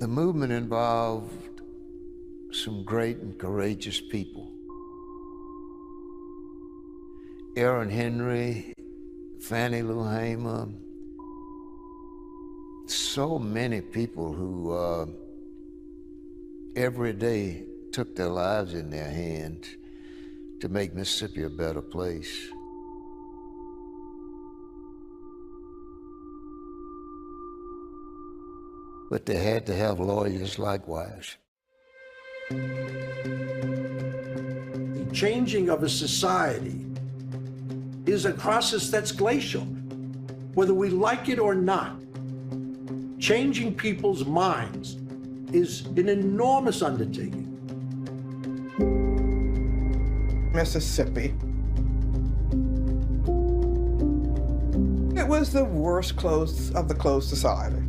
The movement involved some great and courageous people. Aaron Henry, Fannie Lou Hamer, so many people who every day took their lives in their hands to make Mississippi a better place. But they had to have lawyers likewise. The changing of a society is a process that's glacial. Whether we like it or not, changing people's minds is an enormous undertaking. Mississippi. It was the worst of the closed society.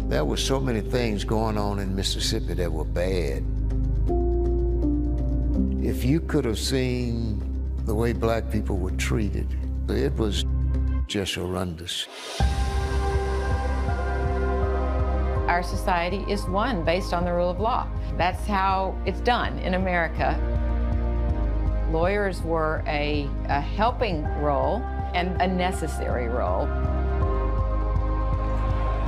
There were so many things going on in Mississippi that were bad. If you could have seen the way black people were treated, it was just horrendous. Our society is one based on the rule of law. That's how it's done in America. Lawyers were a helping role and a necessary role.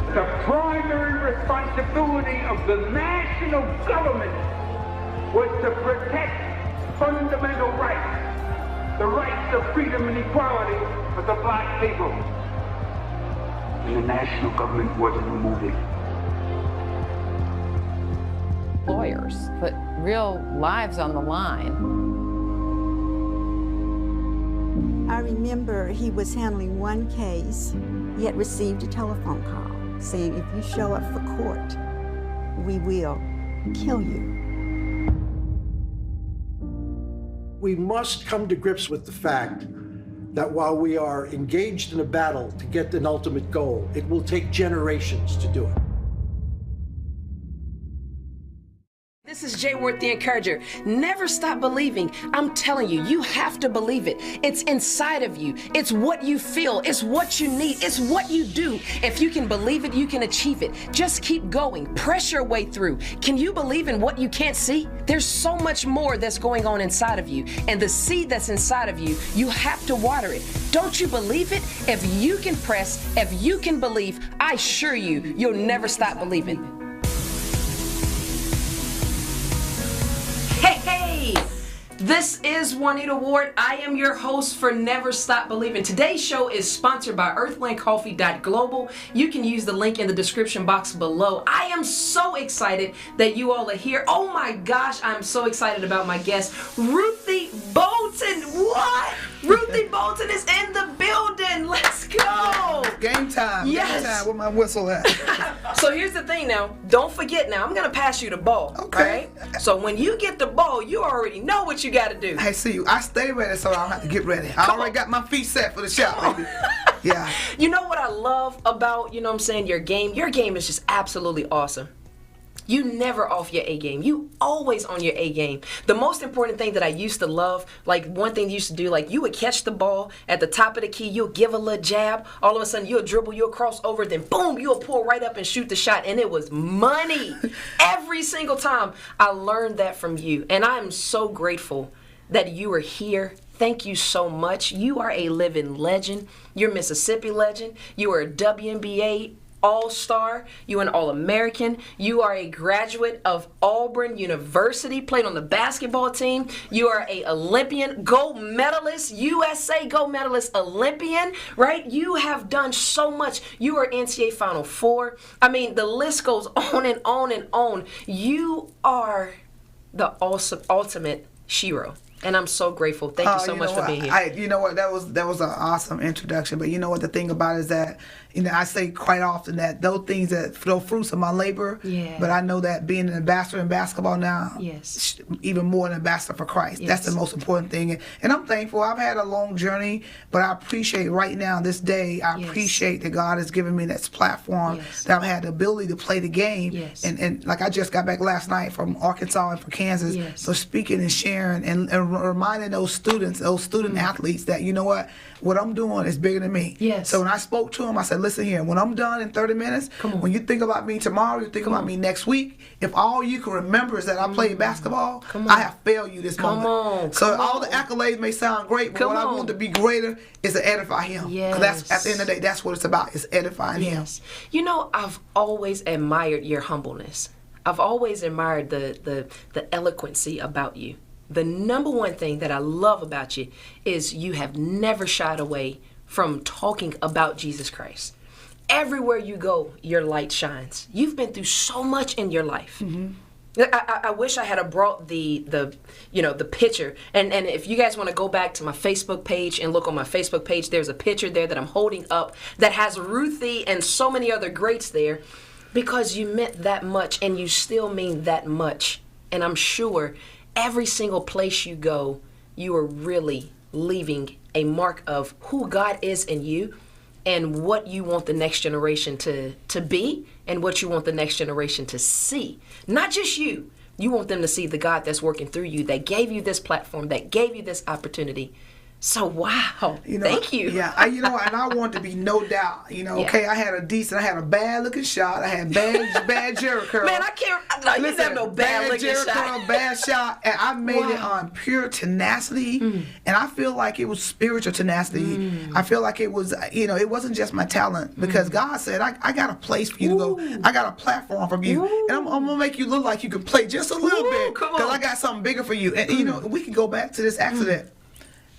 The primary responsibility of the national government was to protect fundamental rights, the rights of freedom and equality for the black people. And the national government wasn't moving. Lawyers put real lives on the line. I remember he was handling one case. He had received a telephone call saying, if you show up for court, we will kill you. We must come to grips with the fact that while we are engaged in a battle to get an ultimate goal, it will take generations to do it. This is Jay Worth, the Encourager. Never stop believing. I'm telling you, you have to believe it. It's inside of you. It's what you feel. It's what you need. It's what you do. If you can believe it, you can achieve it. Just keep going. Press your way through. Can you believe in what you can't see? There's so much more that's going on inside of you. And the seed that's inside of you, you have to water it. Don't you believe it? If you can press, if you can believe, I assure you, you'll never stop believing. Hey! This is Juanita Ward. I am your host for Never Stop Believing. Today's show is sponsored by earthlandcoffee.global. You can use the link in the description box below. I am so excited that you all are here. Oh my gosh, I'm so excited about my guest, Ruthie Bolton. What? Ruthie Bolton is in the building. Let's go. Game time. Yes. Game time. Where my whistle at? So here's the thing now. Don't forget now. I'm going to pass you the ball. Okay. All right? So when you get the ball, you already know what you got to do. I see you. I stay ready, so I don't have to get ready. I already got my feet set for the shot, baby. Yeah. You know what I love about, you know what I'm saying, your game? Your game is just absolutely awesome. You never off your A game. You always on your A game. The most important thing that I used to love, like one thing you used to do, like you would catch the ball at the top of the key, you'll give a little jab, all of a sudden you'll dribble, you'll cross over, then boom, you'll pull right up and shoot the shot, and it was money. Every single time I learned that from you, and I'm so grateful that you are here. Thank you so much. You are a living legend. You're a Mississippi legend. You are a WNBA All-Star. You're an All-American. You are a graduate of Auburn University, played on the basketball team. You are a Olympian, gold medalist, USA gold medalist, Olympian, right? You have done so much. You are NCAA Final Four. I mean, the list goes on and on and on. You are the ultimate shero. And I'm so grateful. Thank you so much for being here. You know what? That was an awesome introduction. But you know what? The thing about it is that, you know, I say quite often that those things that those fruits of my labor. Yeah. But I know that being an ambassador in basketball now, yes, even more an ambassador for Christ. Yes. That's the most important thing. And I'm thankful. I've had a long journey, but I appreciate right now, this day, I appreciate that God has given me this platform, that I've had the ability to play the game. Yes. And like I just got back last night from Arkansas and from Kansas. Yes. So speaking and sharing and reminding those students, those student athletes that, you know what I'm doing is bigger than me. Yes. So when I spoke to them, I said, listen here. When I'm done in 30 minutes, when you think about me tomorrow, you think about me next week, if all you can remember is that I played basketball, I have failed you this moment. So all the accolades may sound great, but what I want to be greater is to edify him. Because that's, at the end of the day, that's what it's about, is edifying him. You know, I've always admired your humbleness. I've always admired the eloquency about you. The number one thing that I love about you is you have never shied away from talking about Jesus Christ. Everywhere you go, your light shines. You've been through so much in your life. I wish I had brought the picture. And if you guys want to go back to my Facebook page and look on my Facebook page, there's a picture there that I'm holding up that has Ruthie and so many other greats there, because you meant that much and you still mean that much. And I'm sure every single place you go, you are really leaving a mark of who God is in you and what you want the next generation to be and what you want the next generation to see. Not just you. You want them to see the God that's working through you, that gave you this platform, that gave you this opportunity. So, wow. Thank you. Yeah, and I want to be no doubt. Okay, I had a bad looking shot. I had bad Jerry curl. Man, I can't. You didn't have no bad looking Jerry shot. Curl, bad shot, and I made it on pure tenacity, and I feel like it was spiritual tenacity. I feel like it was, it wasn't just my talent, because God said, I got a place for you to go. I got a platform for you, and I'm gonna make you look like you can play just a little bit, because I got something bigger for you. And we can go back to this accident.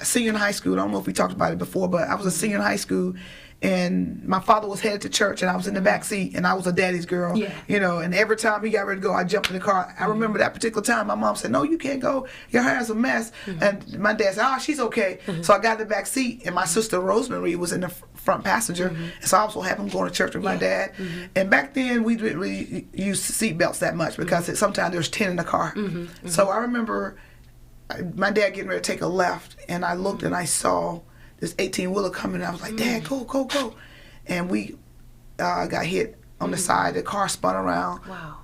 A senior in high school. I don't know if we talked about it before, but I was a senior in high school, and my father was headed to church, and I was in the back seat, and I was a daddy's girl. And every time he got ready to go, I jumped in the car. I remember that particular time, my mom said, "No, you can't go. Your hair's a mess." And my dad said, "Oh, she's okay." So I got in the back seat, and my sister Rosemary was in the front passenger, and so I was so happy going to church with my dad. And back then, we didn't really use seat belts that much, because sometimes there was 10 in the car. So I remember my dad getting ready to take a left, and I looked and I saw this 18-wheeler coming, and I was like, "Dad, go, go, go." And we got hit on the side. The car spun around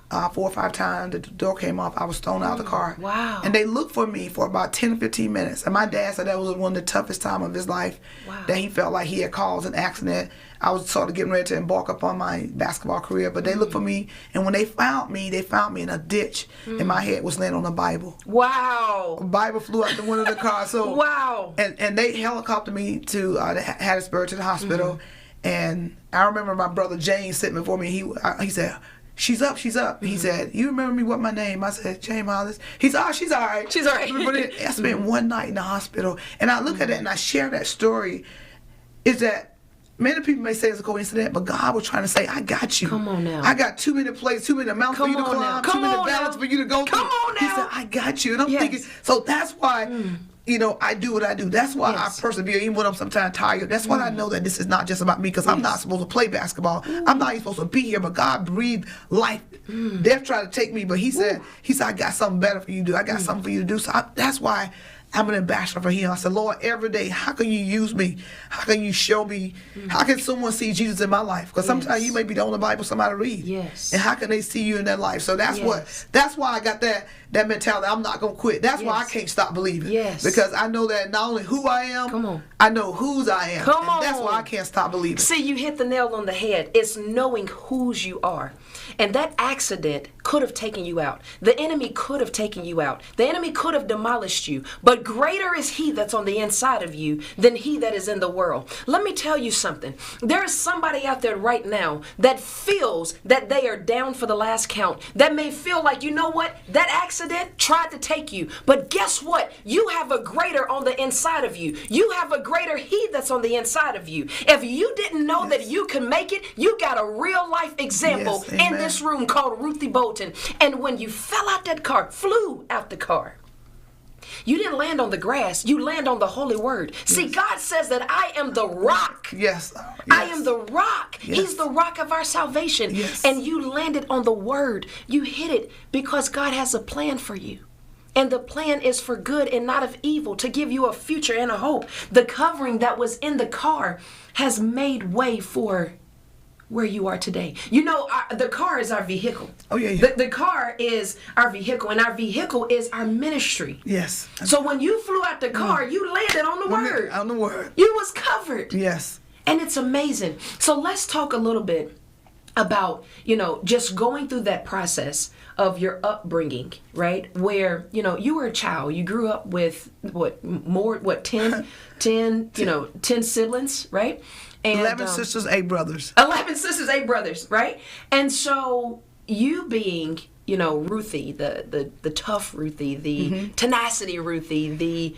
4 or 5 times. The door came off. I was thrown out of the car. And they looked for me for about 10 or 15 minutes. And my dad said that was one of the toughest times of his life, that he felt like he had caused an accident. I was sort of getting ready to embark upon my basketball career, but they looked for me, and when they found me in a ditch, and my head was laying on a Bible. A Bible flew out the window of the car. So and they helicoptered me to Hattiesburg, to the hospital. And I remember my brother James sitting before me. He said, "She's up, she's up." He said, "You remember me? What my name?" I said, "James Hollis." He said, "Oh, she's all right. She's all right." But I spent one night in the hospital, and I look at it and I share that story. Is that many people may say it's a coincidence, but God was trying to say, "I got you. Come on now. I got too many places, too many mountains for you to climb, too many valleys for you to go through." Come on now. He said, "I got you." And I'm thinking, so that's why, I do what I do. That's why I persevere, even when I'm sometimes tired. That's why I know that this is not just about me, because I'm not supposed to play basketball. I'm not even supposed to be here, but God breathed life. Death tried to take me, but He said, "I got something better for you to do. I got something for you to do." So that's why I'm an ambassador for Him. I said, "Lord, every day, how can you use me? How can you show me? How can someone see Jesus in my life? Because sometimes you may be the only Bible somebody read. And how can they see you in their life?" So that's why I got that mentality. I'm not gonna quit. That's why I can't stop believing. Because I know that not only who I am, I know whose I am. And that's why I can't stop believing. See, you hit the nail on the head. It's knowing whose you are. And that accident could have taken you out. The enemy could have taken you out. The enemy could have demolished you. But greater is He that's on the inside of you than he that is in the world. Let me tell you something. There is somebody out there right now that feels that they are down for the last count. That may feel like, you know what? That accident tried to take you. But guess what? You have a greater on the inside of you. You have a greater He that's on the inside of you. If you didn't know that you can make it, you got a real life example in this room called Ruthie Bolton. And when you fell out that car, flew out the car, you didn't land on the grass. You land on the holy word. See, God says that I am the rock. I am the rock. He's the rock of our salvation. And you landed on the word. You hit it because God has a plan for you. And the plan is for good and not of evil, to give you a future and a hope. The covering that was in the car has made way for where you are today. You know, the car is our vehicle. The car is our vehicle, and our vehicle is our ministry. So when you flew out the car, you landed on the word. On the word. You was covered. And it's amazing. So let's talk a little bit about, just going through that process of your upbringing, right? Where, you were a child, you grew up with 10 siblings, right? And 11 sisters, 8 brothers. 11 sisters, 8 brothers, right? And so you being, Ruthie, the tough Ruthie, the tenacity Ruthie, the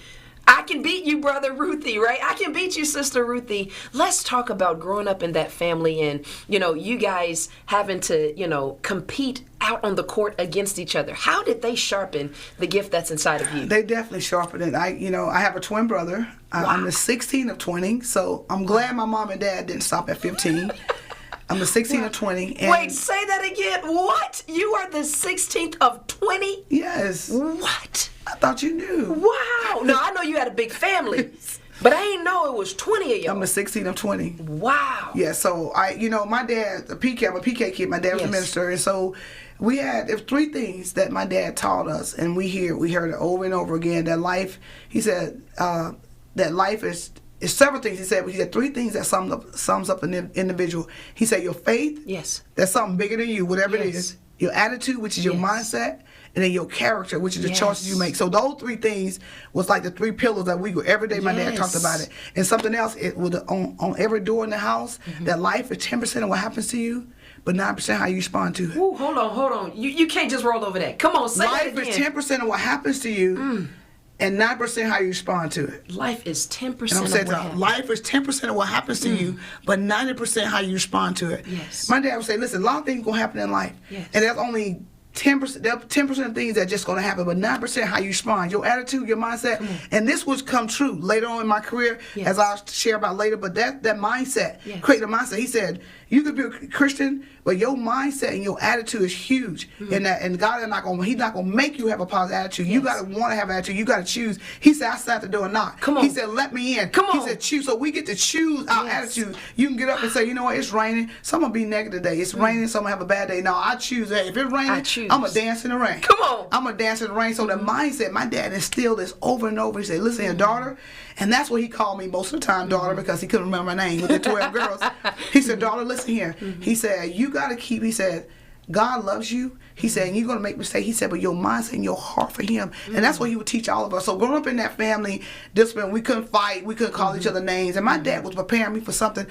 I can beat you, brother Ruthie, right? I can beat you, sister Ruthie. Let's talk about growing up in that family and, you guys having to, compete out on the court against each other. How did they sharpen the gift that's inside of you? They definitely sharpened it. I have a twin brother. I'm the 16th of 20, so I'm glad my mom and dad didn't stop at 15. I'm the 16th of 20. And wait, say that again. What? You are the 16th of 20? Yes. What? I thought you knew. Wow. No, I know you had a big family, but I didn't know it was 20 of y'all. I'm the 16th of 20. Wow. Yeah, so my dad, I'm a PK kid. My dad was a minister, and so there's 3 things that my dad taught us, and we heard it over and over again. That life, he said, that life is several things. He said 3 things that sums up an individual. He said your faith. Yes. That's something bigger than you, whatever it is. Your attitude, which is your mindset, and then your character, which is the choices you make. So those 3 things was like the 3 pillars that we were every day. My dad talked about it. And something else, it was on every door in the house. That life is 10% of what happens to you, but 9% how you respond to it. Ooh, hold on. You can't just roll over that. Come on, say that again. Life is 10% of what happens to you. And 9% how you respond to it. Life is 10% of what happens. Life is 10% of what happens to you, but 90% how you respond to it. Yes. My dad would say, listen, a lot of things going to happen in life. Yes. And there's only 10%, there are 10% of things that are just going to happen, but 9% how you respond, your attitude, your mindset. And this would come true later on in my career, as I'll share about later, but that mindset, create a mindset. He said, you could be a Christian, but your mindset and your attitude is huge. And God is He's not gonna make you have a positive attitude. You gotta want to have an attitude. You gotta choose. He said, I sat at the door and knock. Come on. He said, let me in. Come on. He said, choose. So we get to choose our attitude. You can get up and say, you know what, it's raining. So I'm gonna be negative today. It's raining, so I'm gonna have a bad day. No, I choose that. If it's raining, I'm gonna dance in the rain. Come on. I'm gonna dance in the rain. So the mindset, my dad instilled this over and over. He said, listen here, daughter. And that's what he called me most of the time, daughter, because he couldn't remember my name with the 12 girls. He said, daughter, listen here. He said, you got to keep, he said, God loves you. He said, and you're going to make mistakes. He said, but your mindset and your heart for him. And that's what he would teach all of us. So growing up in that family discipline, we couldn't fight. We couldn't call each other names. And my dad was preparing me for something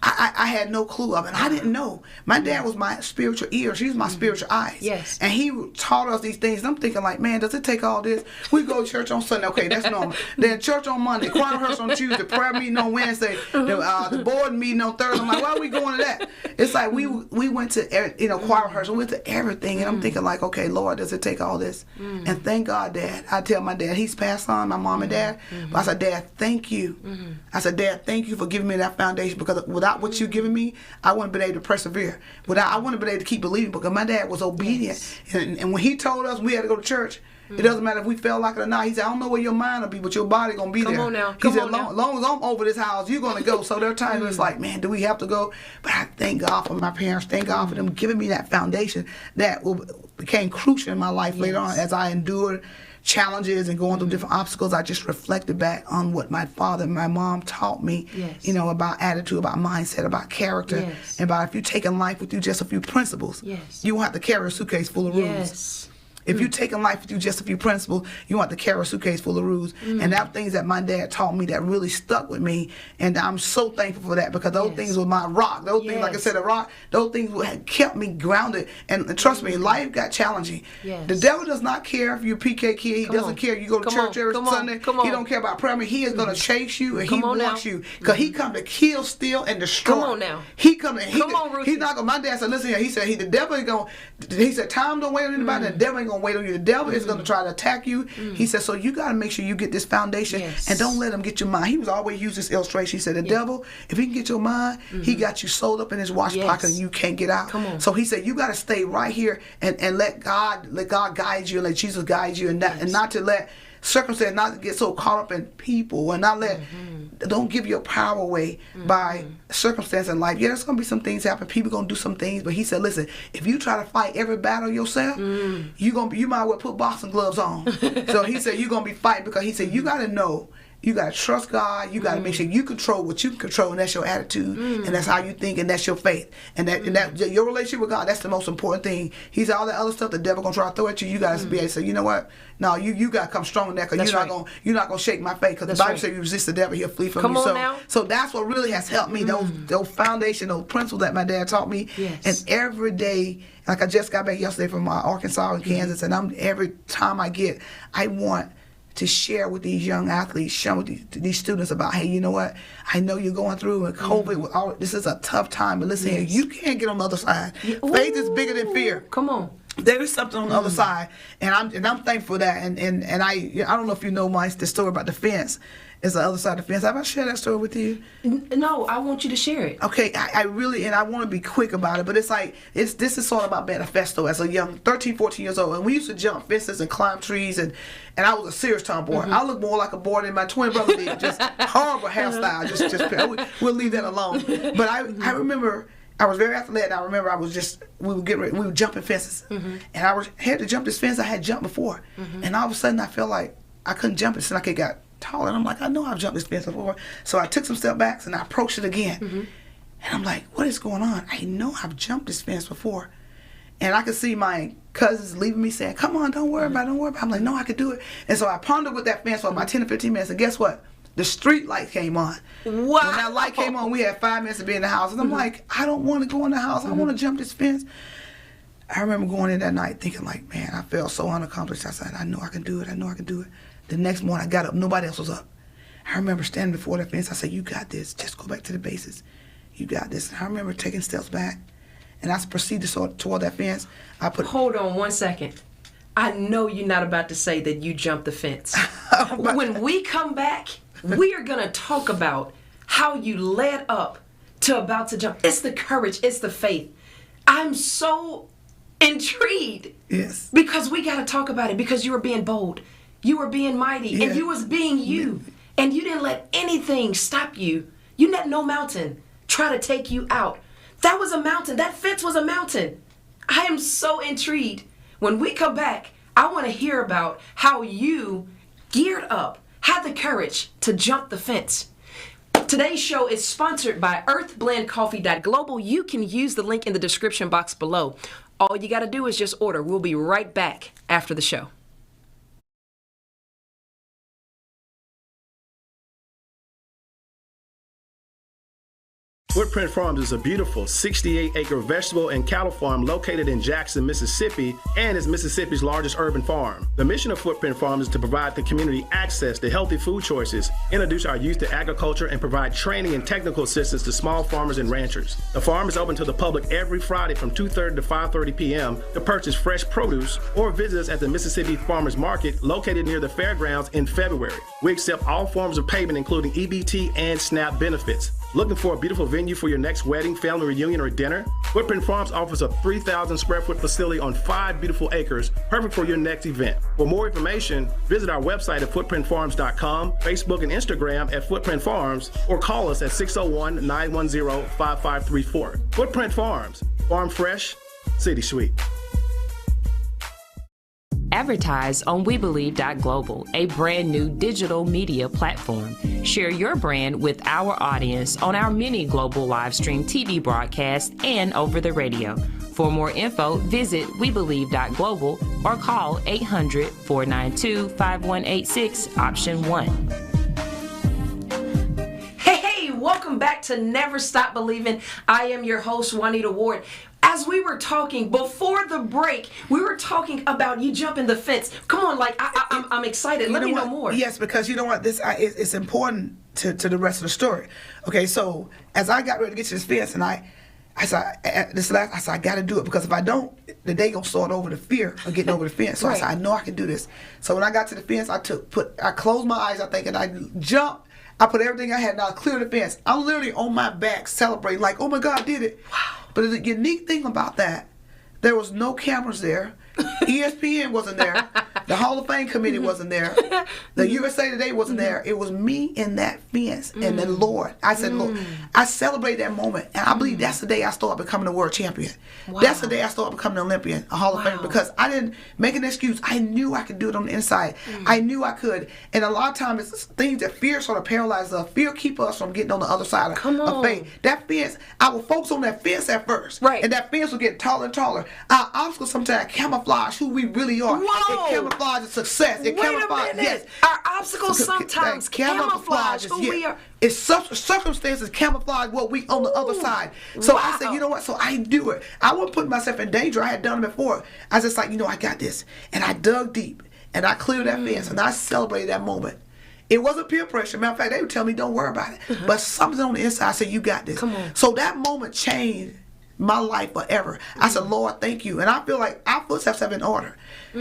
I had no clue of, and I didn't know. My dad was my spiritual ear. She was my spiritual eyes. Yes. And he taught us these things. And I'm thinking like, man, does it take all this? We go to church on Sunday. Okay, that's normal. Then church on Monday, choir rehearsal on Tuesday, prayer meeting on Wednesday, the board meeting on Thursday. I'm like, why are we going to that? It's like we went to choir rehearsal. We went to everything, and I'm thinking like, okay, Lord, does it take all this? And thank God, Dad. I tell my dad, he's passed on, my mom and dad. But I said, Dad, thank you. I said, Dad, thank you for giving me that foundation, because without what you giving me, I wouldn't have been able to persevere. I wouldn't have been able to keep believing, because my dad was obedient. And when he told us we had to go to church, it doesn't matter if we felt like it or not. He said, I don't know where your mind will be, but your body going to be there. Come on now. He said, long as I'm over this house, you're going to go. So there are times where it's like, man, do we have to go? But I thank God for my parents. Thank God for them giving me that foundation that became crucial in my life later on as I endured challenges and going through different obstacles. I just reflected back on what my father and my mom taught me, about attitude, about mindset, about character, and about if you take in life with you just a few principles, you won't have to carry a suitcase full of rules. If you take in life with you just a few principles, you want to carry a suitcase full of rules. And that's things that my dad taught me that really stuck with me. And I'm so thankful for that, because those things were my rock. Those things, like I said, a rock, those things had kept me grounded. And trust me, life got challenging. The devil does not care if you're a PK kid. He doesn't care if you go to church every Sunday. He don't care about prayer. He is going to chase you, and he wants you. Because he come to kill, steal, and destroy. Come on now. He come to, he's not going to, my dad said, listen here, he said, the devil ain't going to, he said, time don't wait on anybody, the devil ain't going to wait on you. The devil is going to try to attack you. He said, so you got to make sure you get this foundation, and don't let him get your mind. He was always use this illustration. He said, the devil, if he can get your mind, he got you sold up in his watch pocket, and you can't get out. So he said, you got to stay right here and let God guide you, and let Jesus guide you, and not to let circumstance, not to get so caught up in people, and not let don't give your power away by circumstance in life. There's gonna be some things happen, people gonna do some things, but he said, listen, if you try to fight every battle yourself, you might well put boxing gloves on. So he said, you're gonna be fighting, because he said, you gotta know You got to trust God. You got to make sure you control what you can control, and that's your attitude, and that's how you think, and that's your faith, and that your relationship with God. That's the most important thing. He's all the other stuff the devil gonna try to throw at you. You got to be able to say, you know what? No, you got to come strong in that, because you're not gonna shake my faith, because the Bible says you resist the devil, he'll flee from you. So that's what really has helped me. Those foundational principles that my dad taught me, and every day. Like I just got back yesterday from Arkansas and Kansas, and every time I want to share with these young athletes, share with these students about, hey, you know what? I know you're going through and COVID. With all this is a tough time, but listen here, you can't get on the other side. Faith is bigger than fear. Come on. There is something on the other side, and I'm thankful for that. And I don't know if you know the story about the fence. It's the other side of the fence. Have I shared that story with you? No, I want you to share it. Okay, I really, and I want to be quick about it, but it's like, this is sort of about manifesto as a young 13, 14 years old. And we used to jump fences and climb trees, and I was a serious tomboy. I look more like a boy than my twin brother did. Just horrible hairstyle. We'll leave that alone. But I remember I was very athletic. I remember we were jumping fences. And I had to jump this fence I had jumped before. And all of a sudden I felt like I couldn't jump it, so I got taller, and I'm like, I know I've jumped this fence before. So I took some step backs and I approached it again. And I'm like, what is going on? I know I've jumped this fence before. And I could see my cousins leaving me saying, come on, don't worry about it. I'm like, no, I could do it. And so I pondered with that fence for about 10 to 15 minutes, and guess what? The street light came on. Wow. When that light came on, we had 5 minutes to be in the house. And I'm like, I don't want to go in the house. I want to jump this fence. I remember going in that night thinking like, man, I felt so unaccomplished. I said, I know I can do it. I know I can do it. The next morning, I got up. Nobody else was up. I remember standing before that fence. I said, you got this. Just go back to the basics. You got this. And I remember taking steps back, and I proceeded toward that fence. Hold on 1 second. I know you're not about to say that you jumped the fence. When we come back, we are going to talk about how you led up to about to jump. It's the courage. It's the faith. I'm so intrigued. Yes. Because we got to talk about it, because you were being bold. You were being mighty, and you was being you. And you didn't let anything stop you. You let no mountain try to take you out. That was a mountain. That fence was a mountain. I am so intrigued. When we come back, I want to hear about how you geared up, had the courage to jump the fence. Today's show is sponsored by earthblendcoffee.global. You can use the link in the description box below. All you got to do is just order. We'll be right back after the show. Footprint Farms is a beautiful 68-acre vegetable and cattle farm located in Jackson, Mississippi, and is Mississippi's largest urban farm. The mission of Footprint Farms is to provide the community access to healthy food choices, introduce our youth to agriculture, and provide training and technical assistance to small farmers and ranchers. The farm is open to the public every Friday from 2:30 to 5:30 p.m. to purchase fresh produce, or visit us at the Mississippi Farmers Market located near the fairgrounds in February. We accept all forms of payment, including EBT and SNAP benefits. Looking for a beautiful venue for your next wedding, family reunion, or dinner? Footprint Farms offers a 3,000 square foot facility on 5 beautiful acres, perfect for your next event. For more information, visit our website at footprintfarms.com, Facebook and Instagram at Footprint Farms, or call us at 601-910-5534. Footprint Farms, farm fresh, city sweet. Advertise on WeBelieve.global, a brand new digital media platform. Share your brand with our audience on our many global live stream TV broadcasts and over the radio. For more info, visit WeBelieve.global or call 800-492-5186, option 1. Hey, welcome back to Never Stop Believing. I am your host, Juanita Ward. As we were talking before the break, we were talking about you jumping the fence. Come on, like I'm excited. Let me know more. Yes, because you know what, it's important to the rest of the story. Okay, so as I got ready to get to this fence, and I said I got to do it, because if I don't, the day gonna start over the fear of getting over the fence. So I said, I know I can do this. So when I got to the fence, I closed my eyes, I think, and I jumped. I put everything I had, and I cleared the fence. I'm literally on my back celebrating, like, oh my God, I did it. Wow. But the unique thing about that, there was no cameras there. ESPN wasn't there. The Hall of Fame committee wasn't there. The USA Today wasn't there. It was me in that fence and the Lord. I said, Lord, I celebrate that moment. And I believe that's the day I started becoming a world champion. Wow. That's the day I started becoming an Olympian, a Hall of Famer, because I didn't make an excuse. I knew I could do it on the inside. I knew I could. And a lot of times it's things that fear sort of paralyzes us. Fear keeps us from getting on the other side of faith. That fence, I will focus on that fence at first. Right. And that fence will get taller and taller. Our obstacles sometimes camouflage who we really are. Whoa. It camouflages success. It Wait camouflages, a minute. Our obstacles sometimes camouflage who we are. It's circumstances camouflage what we on the other side. So I said, you know what? So I do it. I wouldn't put myself in danger. I had done it before. I was just like, I got this. And I dug deep. And I cleared that fence. And I celebrated that moment. It wasn't peer pressure. Matter of fact, they would tell me, don't worry about it. But something on the inside said, you got this. Come on. So that moment changed my life forever. I said, Lord, thank you. And I feel like our footsteps have been ordered.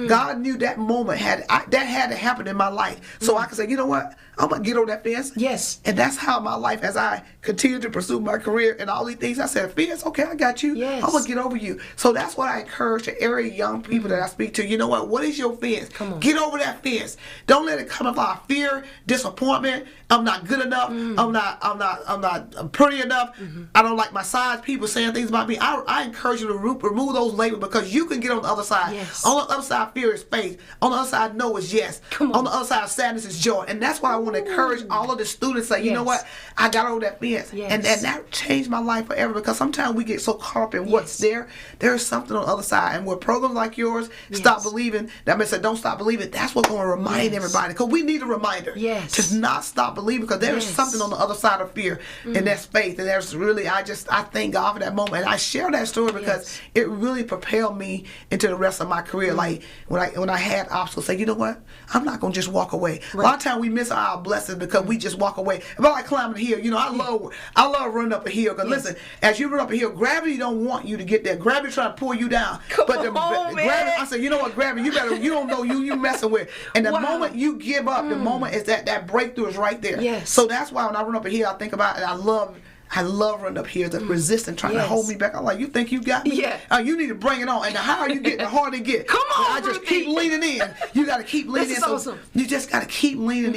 God knew that moment had to happen in my life. So I could say, you know what? I'm going to get on that fence. Yes. And that's how my life, as I continue to pursue my career and all these things, I said, fence, okay, I got you. Yes. I'm going to get over you. So that's what I encourage to every young people that I speak to. You know what is your fence? Come on. Get over that fence. Don't let it come about fear, disappointment. I'm not good enough. I'm not pretty enough. I don't like my size. People saying things about me. I encourage you to remove those labels, because you can get on the other side. Yes. On the other side, fear is faith. On the other side, no is yes. Come on. On the other side, sadness is joy. And that's why I want to encourage all of the students. Say, you know what? I got over that fence. Yes. And that changed my life forever, because sometimes we get so caught up in what's there. There's something on the other side. And with programs like yours, Stop Believing, that means don't stop believing. That's what's going to remind everybody. Because we need a reminder to not stop believing, because there is something on the other side of fear. And that's faith. And there's really, I thank God for that moment. And I share that story because it really propelled me into the rest of my career. Like when I had obstacles, say, you know what? I'm not going to just walk away. A lot of times we miss our blessings because we just walk away. If I like climbing a hill, I love running up a hill. Because listen, as you run up a hill, gravity don't want you to get there. Gravity trying to pull you down. Gravity, I said, you know what, gravity, you don't know you messing with. And the moment you give up, the moment is that breakthrough is right there. Yes. So that's why when I run up a hill, I think about it. I love running up here, the resistance trying to hold me back. I'm like, you think you got me? Yeah. You need to bring it on. And the higher you get, the harder it get. Come on, I just keep leaning in. You got to keep leaning in. This is awesome. You just got to keep leaning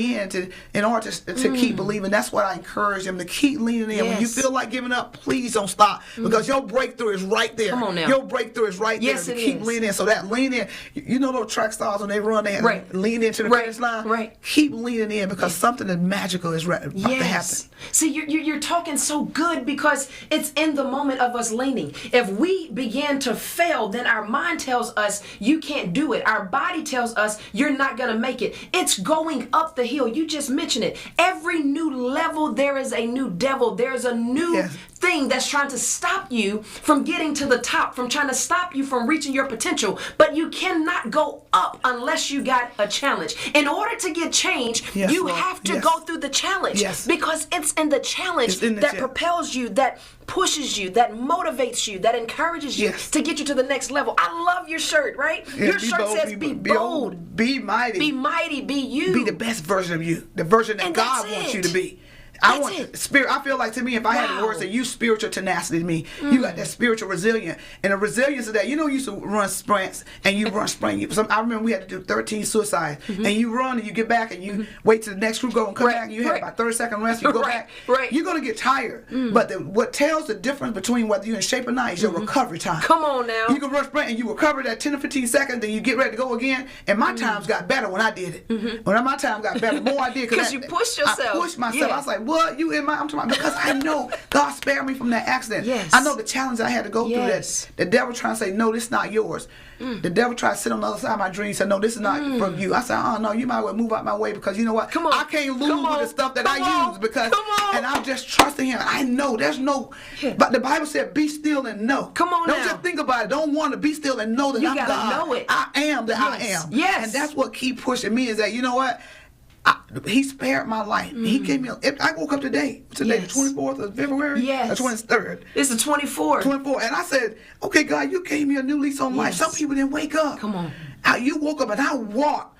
in order to keep believing. That's what I encourage them to keep leaning in. When you feel like giving up, please don't stop, because your breakthrough is right there. Come on now. Your breakthrough is right there. Yes, it keep is. leaning in. So that lean in. You know those track stars when they run, they have to lean into the finish line. Right. Keep leaning in, because something is magical is about to happen. See, you're talking so good, because it's in the moment of us leaning. If we begin to fail, then our mind tells us you can't do it. Our body tells us you're not going to make it. It's going up the hill. You just mentioned it. Every new level, there is a new devil. There's a new thing that's trying to stop you from getting to the top, from trying to stop you from reaching your potential. But you cannot go up unless you got a challenge. In order to get change, you have to go through the challenge, because it's in the challenge that propels you, that pushes you, that motivates you, that encourages you to get you to the next level. I love your shirt, right? Your shirt says be bold, be mighty, be you, be the best version of you, the version that God wants you to be. I want spirit. I feel like, to me, if I had the words that you spiritual tenacity to me, you got that spiritual resilience, and the resilience of that. You used to run sprints, and you run sprint. I remember we had to do 13 suicides, and you run and you get back and you wait till the next group go and come back. And you have about 30-second rest. You go back. You're gonna get tired, but what tells the difference between whether you're in shape or not is your recovery time. Come on now. You can run sprint and you recover that 10 or 15 seconds, then you get ready to go again. And my times got better when I did it. When my time got better, the more I did, because you pushed yourself. I pushed myself. I was like, what? You in my? I'm talking about, because I know God spared me from that accident. I know the challenge I had to go through. That the devil trying to say, no, this is not yours. The devil tried to sit on the other side of my dream and say, no, this is not from you. I said, oh no, you might well move out my way, because you know what? I can't lose with the stuff that I use, because and I'm just trusting him. I know there's no, but the Bible said, be still and know. Come on, don't just think about it. Don't want to be still and know that I'm God. Know it. I am that I am. Yes. And that's what keep pushing me, is that, you know what? He spared my life. He gave me. I woke up today. Today, the 24th of February. Yes. The 23rd. It's the 24th. 24th. And I said, okay, God, you gave me a new lease on life. Some people didn't wake up. Come on. You woke up and I walked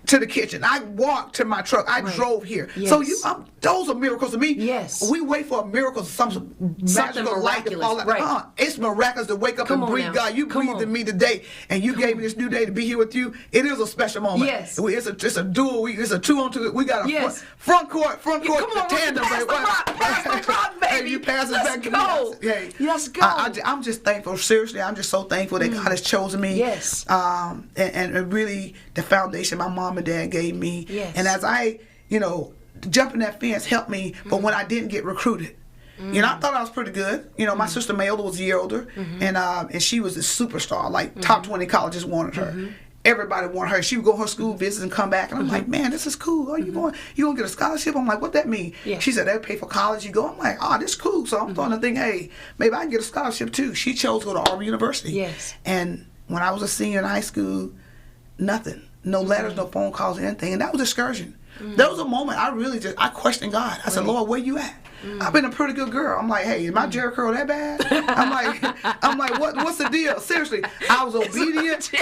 to the kitchen. I walked to my truck. I drove here. Yes. So those are miracles to me. Yes. We wait for a miracle, something magical light to fall out. Right. It's miraculous to wake up and breathe. now. God, you breathed in me today, and you gave me this new day to be here with you. It is a special moment. Yes. It's a duel. It's a 2-on-2. We got a front court, Come on, tandem. pass the rock, baby. Hey, you pass it back to go. me. Hey, Let's go. I'm just thankful. Seriously, I'm just so thankful that God has chosen me. Yes. And really the foundation my mom and dad gave me. Yes. And as I, jumping that fence helped me, but when I didn't get recruited, I thought I was pretty good. My sister Mayola was a year older, and she was a superstar. Like top 20 colleges wanted her. Everybody wanted her. She would go to her school visits and come back, and I'm like, man, this is cool. You gonna get a scholarship? I'm like, what that mean? Yeah. She said they pay for college. You go. I'm like, oh, this is cool. So I'm starting to think, hey, maybe I can get a scholarship too. She chose to go to Auburn University. Yes. And when I was a senior in high school, nothing, no letters, no phone calls, anything, and that was discouraging. There was a moment I questioned God. I said, Lord, where you at? I've been a pretty good girl. I'm like, hey, is my Jerry curl that bad? I'm like, what's the deal? Seriously, I was obedient.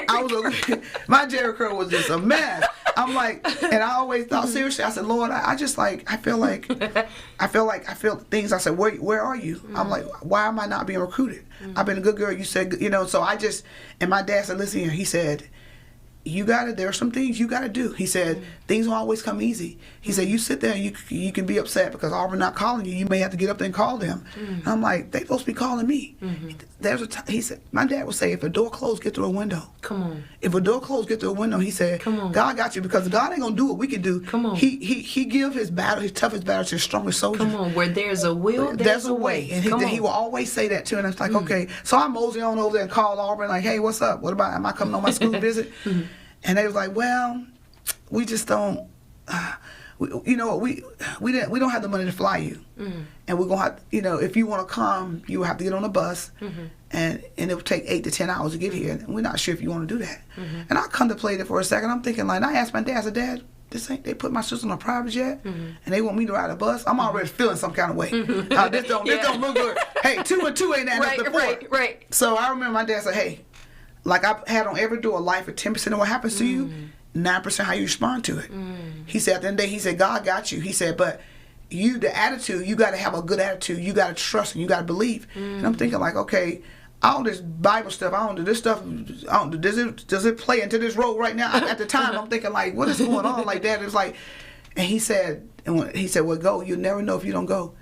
My Jerry curl was just a mess. I'm like, and I always thought seriously. I said, Lord, I feel things. I said, where are you? I'm like, why am I not being recruited? I've been a good girl. You said, so and my dad said, listen here. He said, there are some things you gotta do. He said, things don't always come easy. He said, you sit there and you can be upset because Auburn not calling you. You may have to get up there and call them. And I'm like, they supposed to be calling me. He said, my dad would say, if a door closed, get through a window. Come on. If a door closed, get through a window. He said, God got you, because God ain't gonna do what we can do. Come on. He give his toughest battle to his strongest soldier. Come on, where there's a will, there's a way. And he will always say that too. And it's like, okay. So I mosey on over there and called Auburn, like, hey, what's up? What about, am I coming on my school visit? And they was like, well, we just don't, we don't have the money to fly you. And we're going to have, if you want to come, you will have to get on a bus. And it would take 8 to 10 hours to get here. And we're not sure if you want to do that. And I contemplated for a second. I'm thinking, like, I asked my dad, I said, Dad, they put my sister on a private jet, and they want me to ride a bus. I'm already feeling some kind of way. This don't look good. Hey, 2 and 2 ain't that enough to 4. Right. So I remember my dad said, hey, like I had on every door, life at 10% of what happens to you, 9% how you respond to it. He said, at the end of the day, he said, God got you. He said, but the attitude, you got to have a good attitude. You got to trust and you got to believe. And I'm thinking, like, okay, all this Bible stuff, I don't do this stuff. Does it play into this role right now? At the time, I'm thinking, like, what is going on? Like, Dad is like, and he said, well, go. You'll never know if you don't go.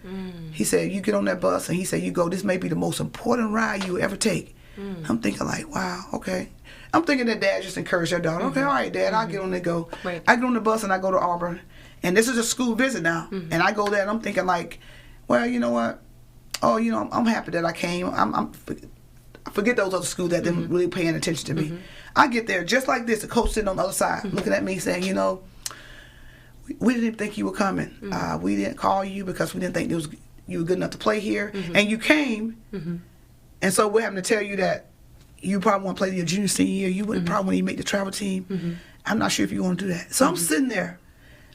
He said, you get on that bus, and he said, you go. This may be the most important ride you will ever take. I'm thinking, like, wow, okay. I'm thinking that Dad just encouraged their daughter. Okay, all right, Dad, I'll get on there, go. Right. I get on the bus and I go to Auburn. And this is a school visit now. And I go there and I'm thinking, like, well, you know what? Oh, I'm happy that I came. I forget those other schools that didn't really paying attention to me. I get there just like this, the coach sitting on the other side looking at me saying, we didn't think you were coming. We didn't call you because we didn't think you were good enough to play here. And you came. And so we're having to tell you that you probably want to play your junior, senior year. You wouldn't probably want to make the travel team. I'm not sure if you want to do that. So I'm sitting there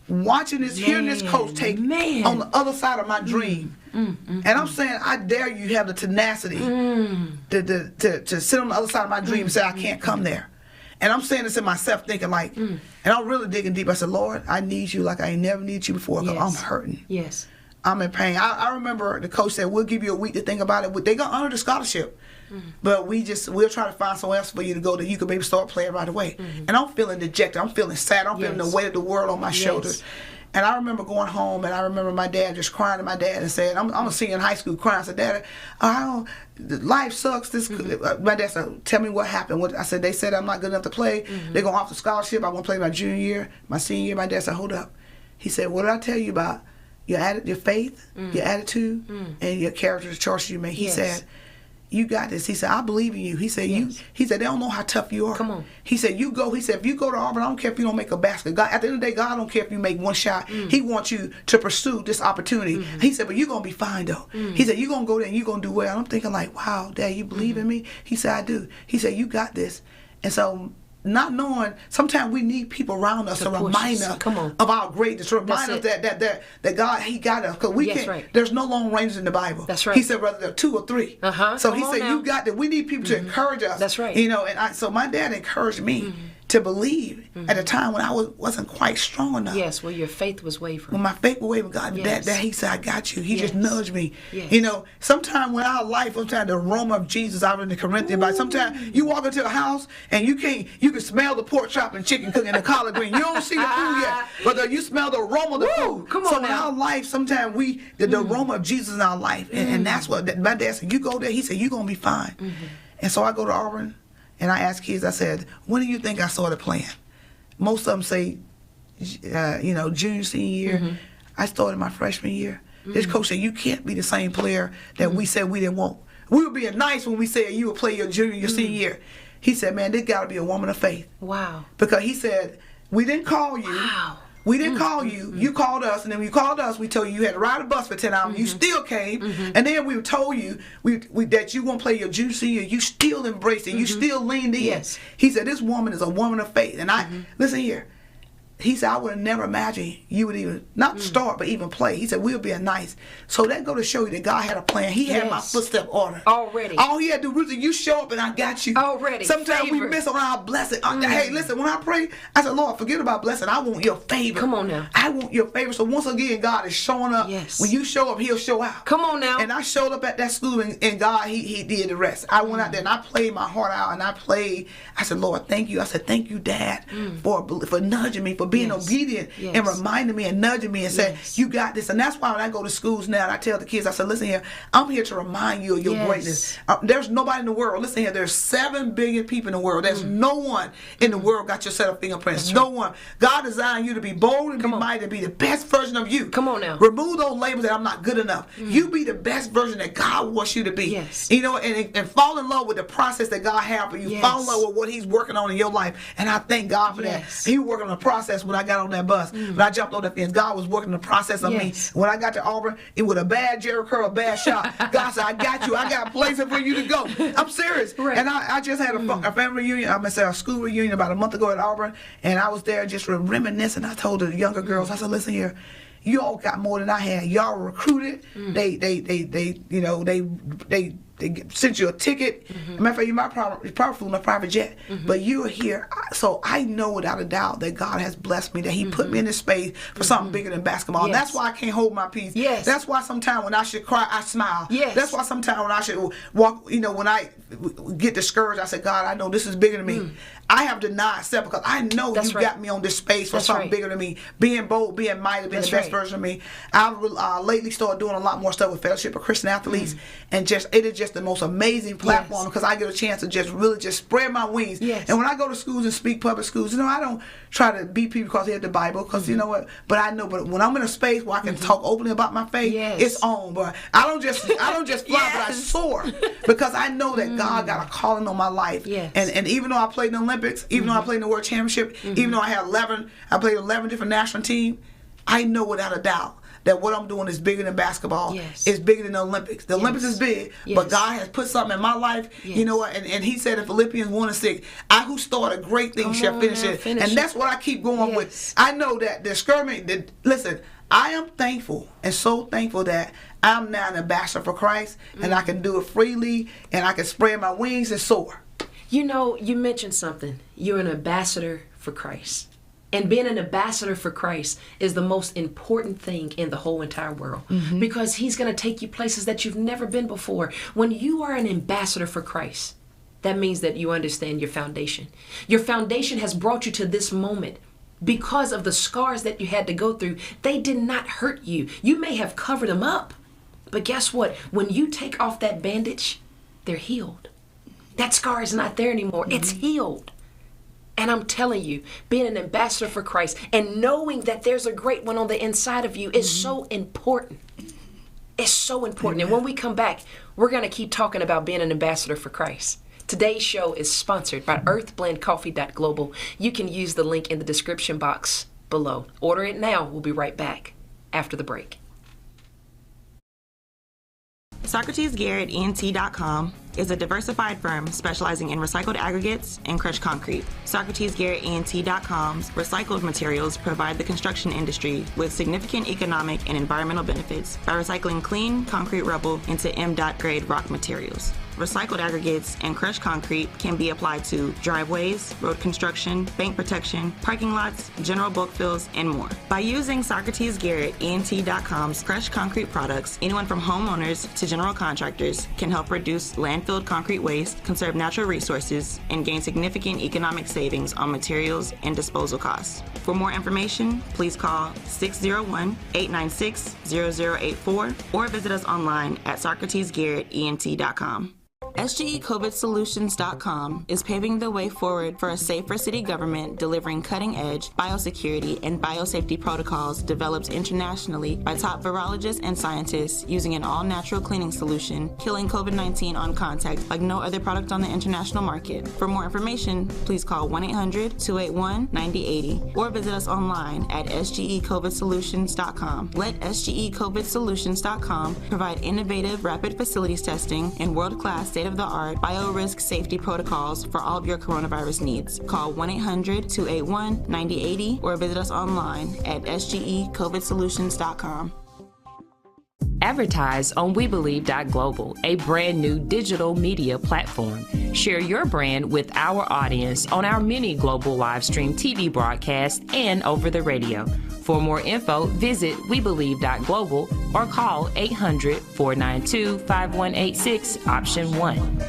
watching this, hearing this coach take on the other side of my dream. And I'm saying, I dare you have the tenacity to sit on the other side of my dream and say, I can't come there. And I'm saying this in myself, thinking like, and I'm really digging deep. I said, Lord, I need you like I ain't never needed you before, because I'm hurting. Yes. I'm in pain. I remember the coach said, we'll give you a week to think about it. They're going to honor the scholarship. But we'll try to find somewhere else for you to go that you could maybe start playing right away. And I'm feeling dejected. I'm feeling sad. I'm feeling the weight of the world on my shoulders. And I remember going home, and I remember my dad just crying to my dad and saying, I'm a senior in high school crying. I said, Dad, life sucks. My dad said, tell me what happened. I said, they said I'm not good enough to play. They're going to offer scholarship. I want to play my junior year, my senior year. My dad said, hold up. He said, what did I tell you about your faith, your attitude, and your character, the choices you make? He said, you got this. He said, I believe in you. He said, he said, they don't know how tough you are. Come on. He said, you go. He said, if you go to Auburn, I don't care if you don't make a basket. God, at the end of the day, God don't care if you make one shot. He wants you to pursue this opportunity. He said, but you're going to be fine, though. He said, you're going to go there and you're going to do well. And I'm thinking like, wow, Dad, you believe in me? He said, I do. He said, you got this. And so, not knowing, sometimes we need people around us to remind us of our greatness, to remind us that God, He got us. Because we can't, there's no long ranges in the Bible. That's right. He said whether there are 2 or 3. So He said, you got that. We need people to encourage us. That's right. And so my dad encouraged me. to believe at a time when I wasn't quite strong enough. Yes, well, your faith was wavering. When my faith was wavering, God, Yes. that he said, I got you. He Yes. just nudged me. Yes. You know, sometimes when our life, sometimes the aroma of Jesus out in the Corinthians, but sometimes you walk into a house and you can smell the pork chop and chicken cooking and the collard green. You don't see the food yet, but you smell the aroma of the food. Come on so in now. our life, sometimes the aroma of Jesus in our life, and that's what my dad said. You go there, he said, you're going to be fine. And so I go to Auburn, and I ask kids, I said, when do you think I started playing? Most of them say, junior, senior year. I started my freshman year. This coach said, you can't be the same player that we said we didn't want. We were being nice when we said you would play your junior, your senior year. He said, man, this got to be a woman of faith. Wow. Because he said, we didn't call you. Wow. We didn't call you. You called us, and then when you called us, we told you you had to ride a bus for 10 hours. You still came, and then we told you that you won't play your junior senior. You still embraced it. You still leaned in. Yes. He said, this woman is a woman of faith. And listen here. He said, I would have never imagined you would even, not start, but even play. He said, we'll be nice. So that go to show you that God had a plan. He had my footstep order. Already. All he had to do was, you show up and I got you. Already. Sometimes we Favor. miss on our blessing. Hey, listen, when I pray, I said, Lord, forget about blessing. I want your favor. Come on now. I want your favor. So once again, God is showing up. Yes. When you show up, he'll show out. Come on now. And I showed up at that school, and God, he did the rest. I went out there and I played my heart out, and I played. I said, Lord, thank you. I said, thank you, Dad, for nudging me, for being obedient and reminding me and nudging me and saying, you got this. And that's why when I go to schools now, and I tell the kids, I said, listen here, I'm here to remind you of your greatness. There's nobody in the world. Listen here, there's 7 billion people in the world. There's no one in the world got your set of fingerprints. That's no right. one. God designed you to be bold and be mighty, to be the best version of you. Come on now. Remove those labels that I'm not good enough. You be the best version that God wants you to be. Yes. You know, and fall in love with the process that God has for you. Yes. Fall in love with what he's working on in your life. And I thank God for that. He was working on the process when I got on that bus. When I jumped on the fence, God was working the process of me. When I got to Auburn, it was a bad Jericho, a bad shot. God said, I got you. I got places for you to go. I'm serious. Right. And I just had a family reunion, I'm going to say a school reunion about a month ago at Auburn. And I was there just reminiscing. I told the younger girls, I said, listen here, you all got more than I had. Y'all were recruited. They sent you a ticket. Matter of fact, you might probably flew in a private jet, but you are here. So I know without a doubt that God has blessed me, that he put me in this space for something bigger than basketball. And that's why I can't hold my peace. That's why sometimes when I should cry, I smile. That's why sometimes when I should walk, when I get discouraged, I say, God, I know this is bigger than me. I have denied self because I know you got me on this space for something bigger than me. Being bold, being mighty, being the best version of me. I've lately started doing a lot more stuff with Fellowship of Christian Athletes, and it is just the most amazing platform because I get a chance to just really spread my wings. And when I go to schools and speak public schools, I don't try to beat people because they have the Bible, because you know what? But I know, but when I'm in a space where I can talk openly about my faith, it's on. But I don't just fly, but I soar because I know that God got a calling on my life. And even though I played in the Olympics, even though I played in the World Championship, even though I played 11 different national teams, I know without a doubt that what I'm doing is bigger than basketball. It's bigger than the Olympics. The Olympics is big, but God has put something in my life, you know what? And he said in Philippians 1:6, I who start a great thing shall finish it. And that's what I keep going with. I know that the discouragement, listen, I am thankful and so thankful that I'm now an ambassador for Christ, and I can do it freely, and I can spread my wings and soar. You mentioned something. You're an ambassador for Christ. And being an ambassador for Christ is the most important thing in the whole entire world, because he's going to take you places that you've never been before. When you are an ambassador for Christ, that means that you understand your foundation. Your foundation has brought you to this moment because of the scars that you had to go through. They did not hurt you. You may have covered them up, but guess what? When you take off that bandage, they're healed. That scar is not there anymore. It's healed. And I'm telling you, being an ambassador for Christ and knowing that there's a great one on the inside of you is so important. It's so important. And when we come back, we're going to keep talking about being an ambassador for Christ. Today's show is sponsored by earthblendcoffee.global. You can use the link in the description box below. Order it now. We'll be right back after the break. SocratesGarrettENT.com is a diversified firm specializing in recycled aggregates and crushed concrete. SocratesGarrettENT.com's recycled materials provide the construction industry with significant economic and environmental benefits by recycling clean concrete rubble into M.grade rock materials. recycled aggregates, and crushed concrete can be applied to driveways, road construction, bank protection, parking lots, general bulk fills, and more. By using Socrates Garrett ENT.com's crushed concrete products, anyone from homeowners to general contractors can help reduce landfilled concrete waste, conserve natural resources, and gain significant economic savings on materials and disposal costs. For more information, please call 601-896-0084 or visit us online at SocratesGarrettENT.com. SGECOVIDSolutions.com is paving the way forward for a safer city government delivering cutting-edge biosecurity and biosafety protocols developed internationally by top virologists and scientists using an all-natural cleaning solution, killing COVID-19 on contact like no other product on the international market. For more information, please call 1-800-281-9080 or visit us online at SGECOVIDSolutions.com. Let SGECOVIDSolutions.com provide innovative rapid facilities testing and world-class state-of-the-art biorisk safety protocols for all of your coronavirus needs. Call 1-800-281-9080 or visit us online at SGECOVIDSolutions.com. Advertise on WeBelieve.global, a brand new digital media platform. Share your brand with our audience on our many global live stream TV broadcasts and over the radio. For more info, visit WeBelieve.global or call 800-492-5186, option 1.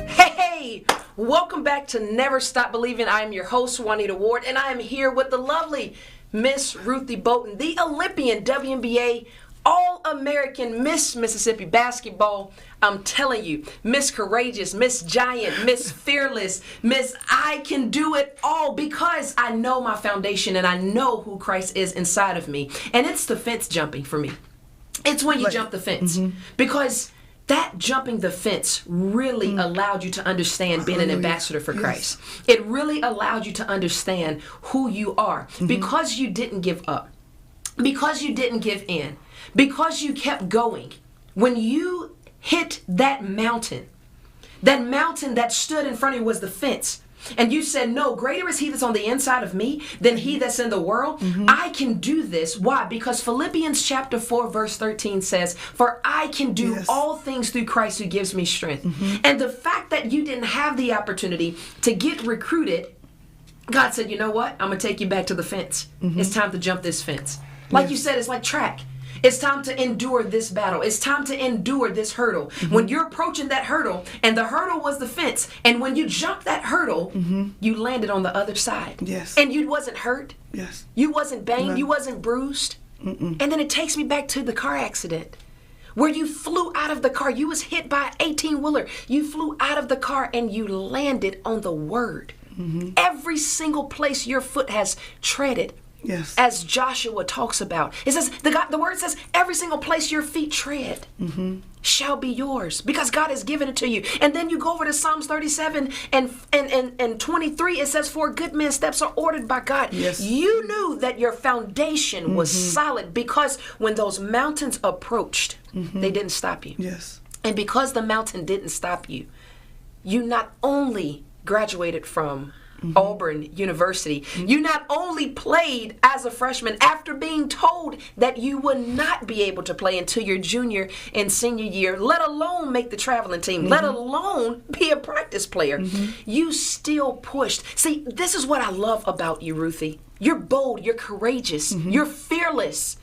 Hey, welcome back to Never Stop Believing. I am your host, Juanita Ward, and I am here with the lovely Miss Ruthie Bolton, the Olympian WNBA All-American Miss Mississippi Basketball. I'm telling you, Miss Courageous, Miss Giant, Miss Fearless, Miss I Can Do It All, because I know my foundation and I know who Christ is inside of me. And it's the fence jumping for me. It's when you jump the fence. Because that jumping the fence really allowed you to understand being an ambassador for Christ. It really allowed you to understand who you are because you didn't give up, because you didn't give in, because you kept going. When you hit that mountain that stood in front of you was the fence. And you said, no, greater is he that's on the inside of me than he that's in the world. I can do this. Why? Because Philippians chapter 4, verse 13 says, for I can do all things through Christ who gives me strength. And the fact that you didn't have the opportunity to get recruited, God said, you know what? I'm going to take you back to the fence. It's time to jump this fence. Like you said, it's like track. It's time to endure this battle. It's time to endure this hurdle. When you're approaching that hurdle, and the hurdle was the fence, and when you jumped that hurdle, you landed on the other side. And you wasn't hurt. You wasn't banged. You wasn't bruised. And then it takes me back to the car accident where you flew out of the car. You was hit by an 18-wheeler. You flew out of the car and you landed on the word. Every single place your foot has treaded. As Joshua talks about, it says the word says every single place your feet tread shall be yours because God has given it to you. And then you go over to Psalms 37 and 23. It says, for good men's steps are ordered by God. You knew that your foundation was solid because when those mountains approached, they didn't stop you. And because the mountain didn't stop you, you not only graduated from Auburn University. You not only played as a freshman after being told that you would not be able to play until your junior and senior year, let alone make the traveling team, let alone be a practice player. You still pushed. See, this is what I love about you, Ruthie. You're bold, you're courageous, you're fearless.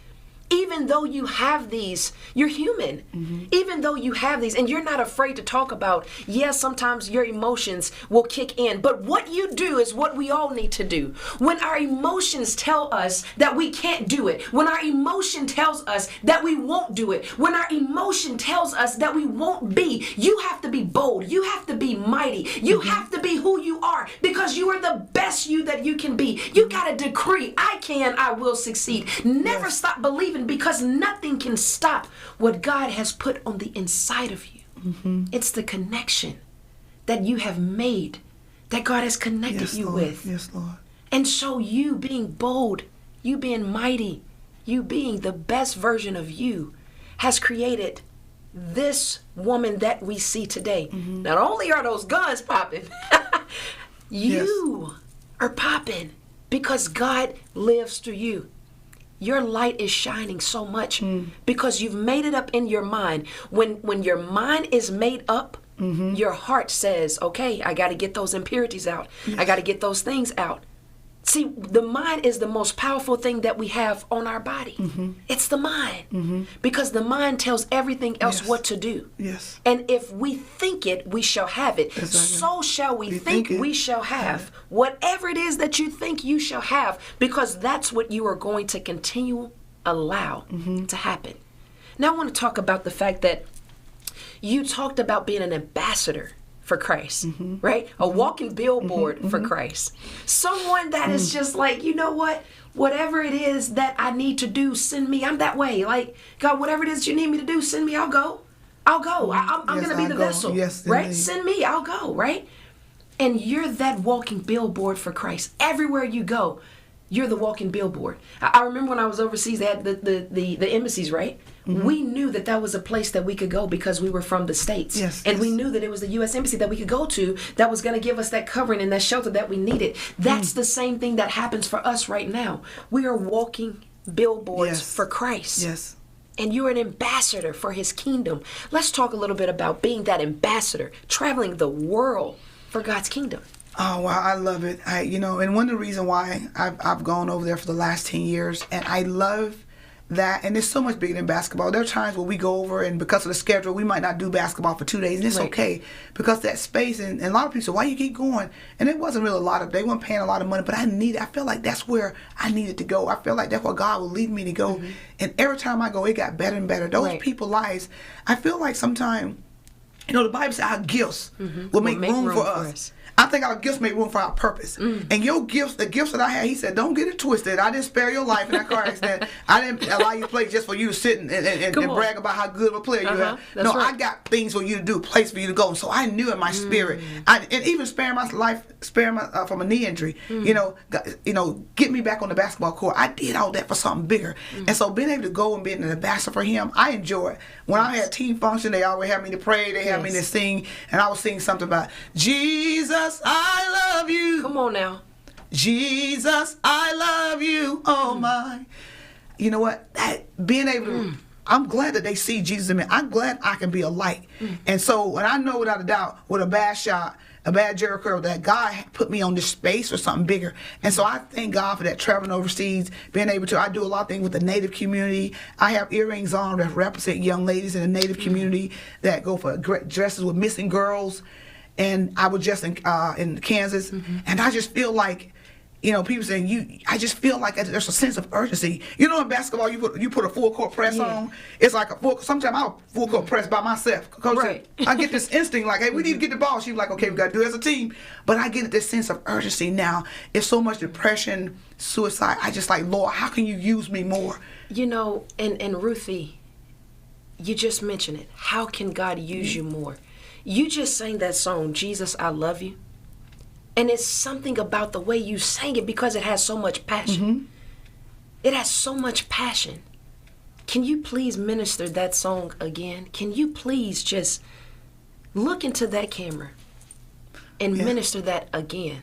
Even though you have these, you're human. Even though you have these, and you're not afraid to talk about, yes, sometimes your emotions will kick in, but what you do is what we all need to do. When our emotions tell us that we can't do it, when our emotion tells us that we won't do it, when our emotion tells us that we won't be, you have to be bold. You have to be mighty. You have to be who you are because you are the best you that you can be. You got to decree, I will succeed. Never stop believing because nothing can stop what God has put on the inside of you. It's the connection that you have made, that God has connected you with. Yes, Lord. And so you being bold, you being mighty, you being the best version of you has created this woman that we see today. Not only are those guns popping, you are popping because God lives through you. your light is shining so much because you've made it up in your mind. When your mind is made up, your heart says, okay, I got to get those impurities out. I got to get those things out. See, the mind is the most powerful thing that we have on our body. It's the mind. Because the mind tells everything else what to do. Yes. And if we think it, we shall have it. Exactly. So shall we think we shall have. Whatever it is that you think you shall have, because that's what you are going to continue allow to happen. Now I want to talk about the fact that you talked about being an ambassador for Christ, right? A walking billboard for Christ. Someone that is just like, you know what? Whatever it is that I need to do, send me. I'm that way. Like, God, whatever it is you need me to do, send me. I'll go. I'll go. I'm going to be the vessel, right? Indeed. Send me. I'll go, right? And you're that walking billboard for Christ. Everywhere you go, you're the walking billboard. I remember when I was overseas, they had the embassies, right? We knew that was a place that we could go because we were from the States. And we knew that it was the U.S. Embassy that we could go to that was going to give us that covering and that shelter that we needed. That's the same thing that happens for us right now. We are walking billboards for Christ. And you're an ambassador for his kingdom. Let's talk a little bit about being that ambassador, traveling the world for God's kingdom. Oh, wow, I love it. And one of the reasons why I've gone over there for the last 10 years, and I love that, and it's so much bigger than basketball. There are times where we go over, and because of the schedule, we might not do basketball for 2 days, and it's okay, because that space, and a lot of people say, why you keep going? And it wasn't really they weren't paying a lot of money, but I felt like that's where I needed to go. I feel like that's where God will lead me to go. And every time I go, it got better and better. Those people's lives, I feel like sometimes, the Bible says our gifts will make room for us. I think our gifts make room for our purpose. And your gifts, the gifts that I had, he said, don't get it twisted. I didn't spare your life in that car accident. I didn't allow you to play just for you to sit and brag about how good of a player you have. No, I got things for you to do, place for you to go. And so I knew in my spirit, and even sparing my life, from a knee injury, get me back on the basketball court. I did all that for something bigger. And so being able to go and being an ambassador for him, I enjoy it. When I had team function, they always had me to pray, they had me to sing, and I was singing something about Jesus, I love you. Come on now. Jesus, I love you. Oh my. You know what? Being able to, I'm glad that they see Jesus in me. I'm glad I can be a light. And so, when I know without a doubt, with a bad shot, a bad Jericho, that God put me on this space for something bigger. And so I thank God for that, traveling overseas, being able to, I do a lot of things with the Native community. I have earrings on that represent young ladies in the Native community that go for dresses with missing girls. And I was just in Kansas, and I just feel like, people saying I just feel like there's a sense of urgency. In basketball, you put a full court press on. It's like sometimes I'll full court press by myself. Coach, I get this instinct like, hey, we need to get the ball. She's like, okay, we got to do it as a team. But I get this sense of urgency now. It's so much depression, suicide. I just like, Lord, how can you use me more? And Ruthie, you just mentioned it. How can God use you more? You just sang that song, Jesus, I Love You. And it's something about the way you sang it because it has so much passion. It has so much passion. Can you please minister that song again? Can you please just look into that camera and minister that again?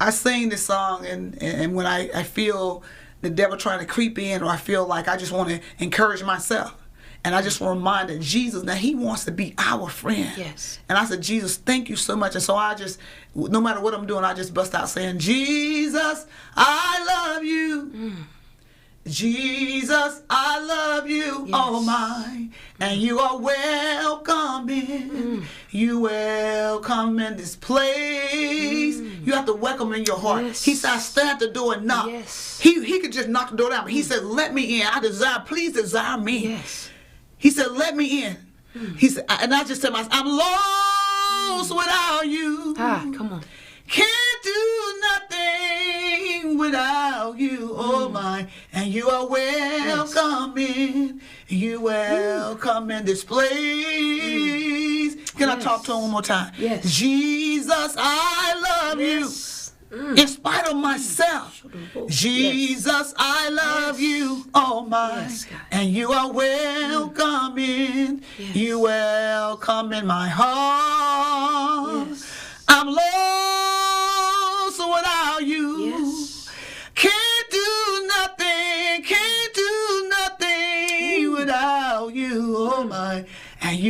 I sing this song, and when I feel the devil trying to creep in, or I feel like I just want to encourage myself, and I just want to remind that Jesus, that he wants to be our friend. Yes. And I said, Jesus, thank you so much. And so I just, no matter what I'm doing, I just bust out saying, Jesus, I love you. Jesus, I love you, oh my. And you are welcome in. You welcome in this place. You have to welcome in your heart. He said, I stand at the door and knock. He could just knock the door down, but he said, let me in. Please desire me. He said, let me in. He said, and I just said, I'm lost without you. Come on. Can't do nothing without you, oh my. And you are welcome in. You welcome in this place. Can I talk to him one more time? Jesus, I love you. In spite of myself, Jesus, I love you, oh my, and you are welcome in, you welcome in my heart. I'm lost without you, can't do nothing, can't do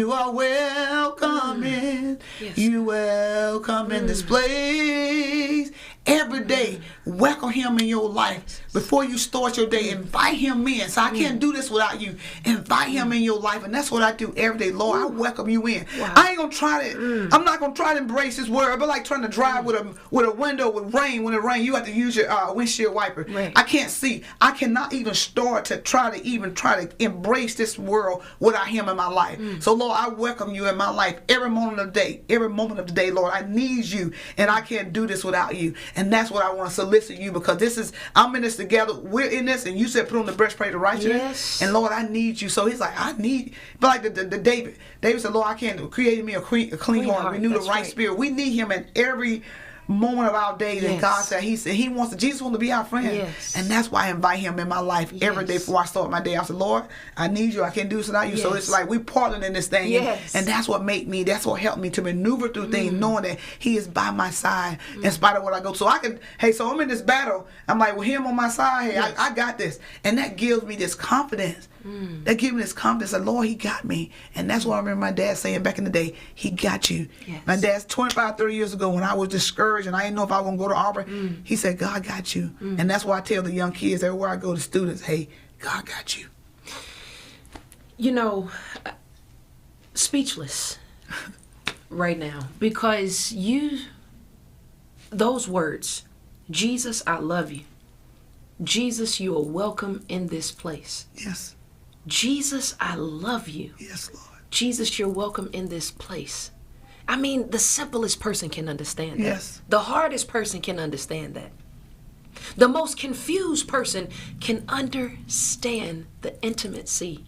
You are welcome in. Yes. You welcome in this place. Every day, welcome him in your life. Before you start your day, invite him in. So I can't do this without you. Invite him in your life. And that's what I do every day. Lord, I welcome you in. Wow. I ain't going to try to, I'm not going to try to embrace this word. But like trying to drive with a window with rain. When it rains, you have to use your windshield wiper. Right. I can't see. I cannot even start to try to embrace this world without him in my life. So Lord, I welcome you in my life every moment of the day. Every moment of the day, Lord, I need you. And I can't do this without you. And that's what I want to solicit you, because I'm in this together. We're in this, and you said put on the breastplate of righteousness. Yes. And Lord, I need you. So he's like, I need, but like the David said, Lord, I can't create me a clean heart, renew the right spirit. We need him in every moment of our days. And God said, Jesus wants to be our friend. Yes. And that's why I invite him in my life every day before I start my day. I said, Lord, I need you. I can't do this without you. So it's like we partnering in this thing. Yes. And that's what helped me to maneuver through things, knowing that he is by my side in spite of what I go. So so I'm in this battle. I'm like, with him on my side, I got this. And that gives me this confidence. That gives me this confidence that, Lord, he got me. And that's what I remember my dad saying back in the day, he got you. Yes. My dad's 25, 30 years ago, when I was discouraged and I didn't know if I was going to go to Auburn, he said, God got you. And that's why I tell the young kids everywhere I go, to students, hey, God got you. You know, speechless right now, because those words, Jesus, I love you. Jesus, you are welcome in this place. Yes. Jesus, I love you. Yes, Lord. Jesus, you're welcome in this place. I mean, the simplest person can understand that. Yes. The hardest person can understand that. The most confused person can understand the intimacy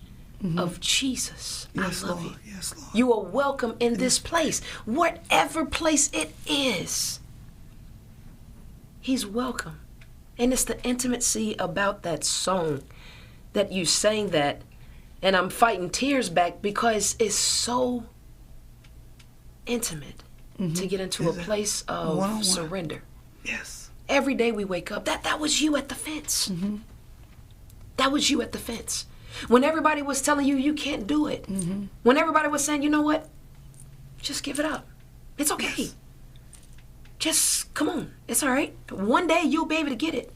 of Jesus. Yes, I love Lord. you. Yes, Lord. You are welcome in this place. Whatever place it is, he's welcome. And it's the intimacy about that song that you sang that, and I'm fighting tears back because it's so intimate to get into a place of one-on-one. surrender. Yes. Every day we wake up, that was you at the fence. That was you at the fence. When everybody was telling you you can't do it. When everybody was saying, you know what? Just give it up. It's okay. Yes. Just come on. It's all right. One day you'll be able to get it.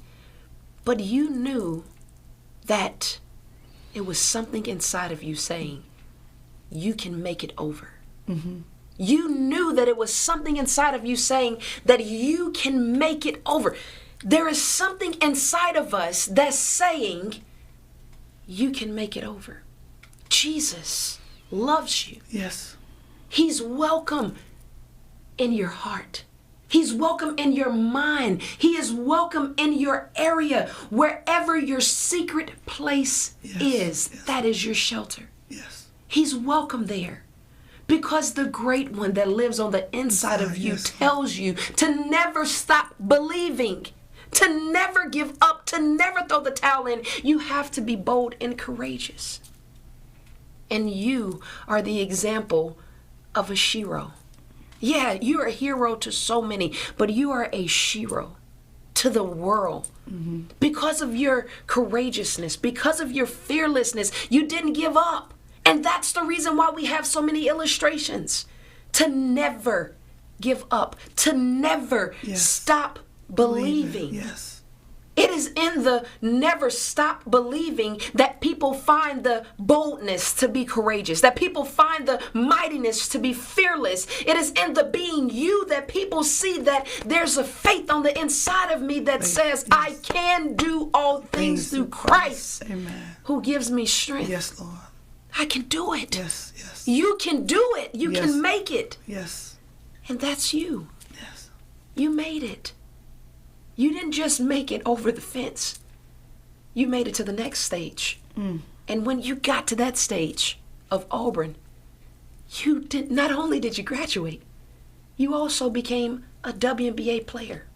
But you knew that it was something inside of you saying, you can make it over. You knew that it was something inside of you saying that you can make it over. There is something inside of us that's saying, you can make it over. Jesus loves you. Yes. He's welcome in your heart. He's welcome in your mind. He is welcome in your area. Wherever your secret place is, that is your shelter. Yes. He's welcome there. Because the great one that lives on the inside of you tells you to never stop believing, to never give up, to never throw the towel in. You have to be bold and courageous. And you are the example of a shero. Yeah, you're a hero to so many, but you are a shero to the world. Because of your courageousness, because of your fearlessness, you didn't give up. And that's the reason why we have so many illustrations. To never give up, to never stop believing. Yes. It is in the never stop believing that people find the boldness to be courageous, that people find the mightiness to be fearless. It is in the being you that people see that there's a faith on the inside of me that says, I can do all things through Christ. Amen. Who gives me strength. Yes, Lord. I can do it. Yes, yes. You can do it. You can make it. Yes. And that's you. Yes. You made it. You didn't just make it over the fence. You made it to the next stage. And when you got to that stage of Auburn, not only did you graduate, you also became a WNBA player.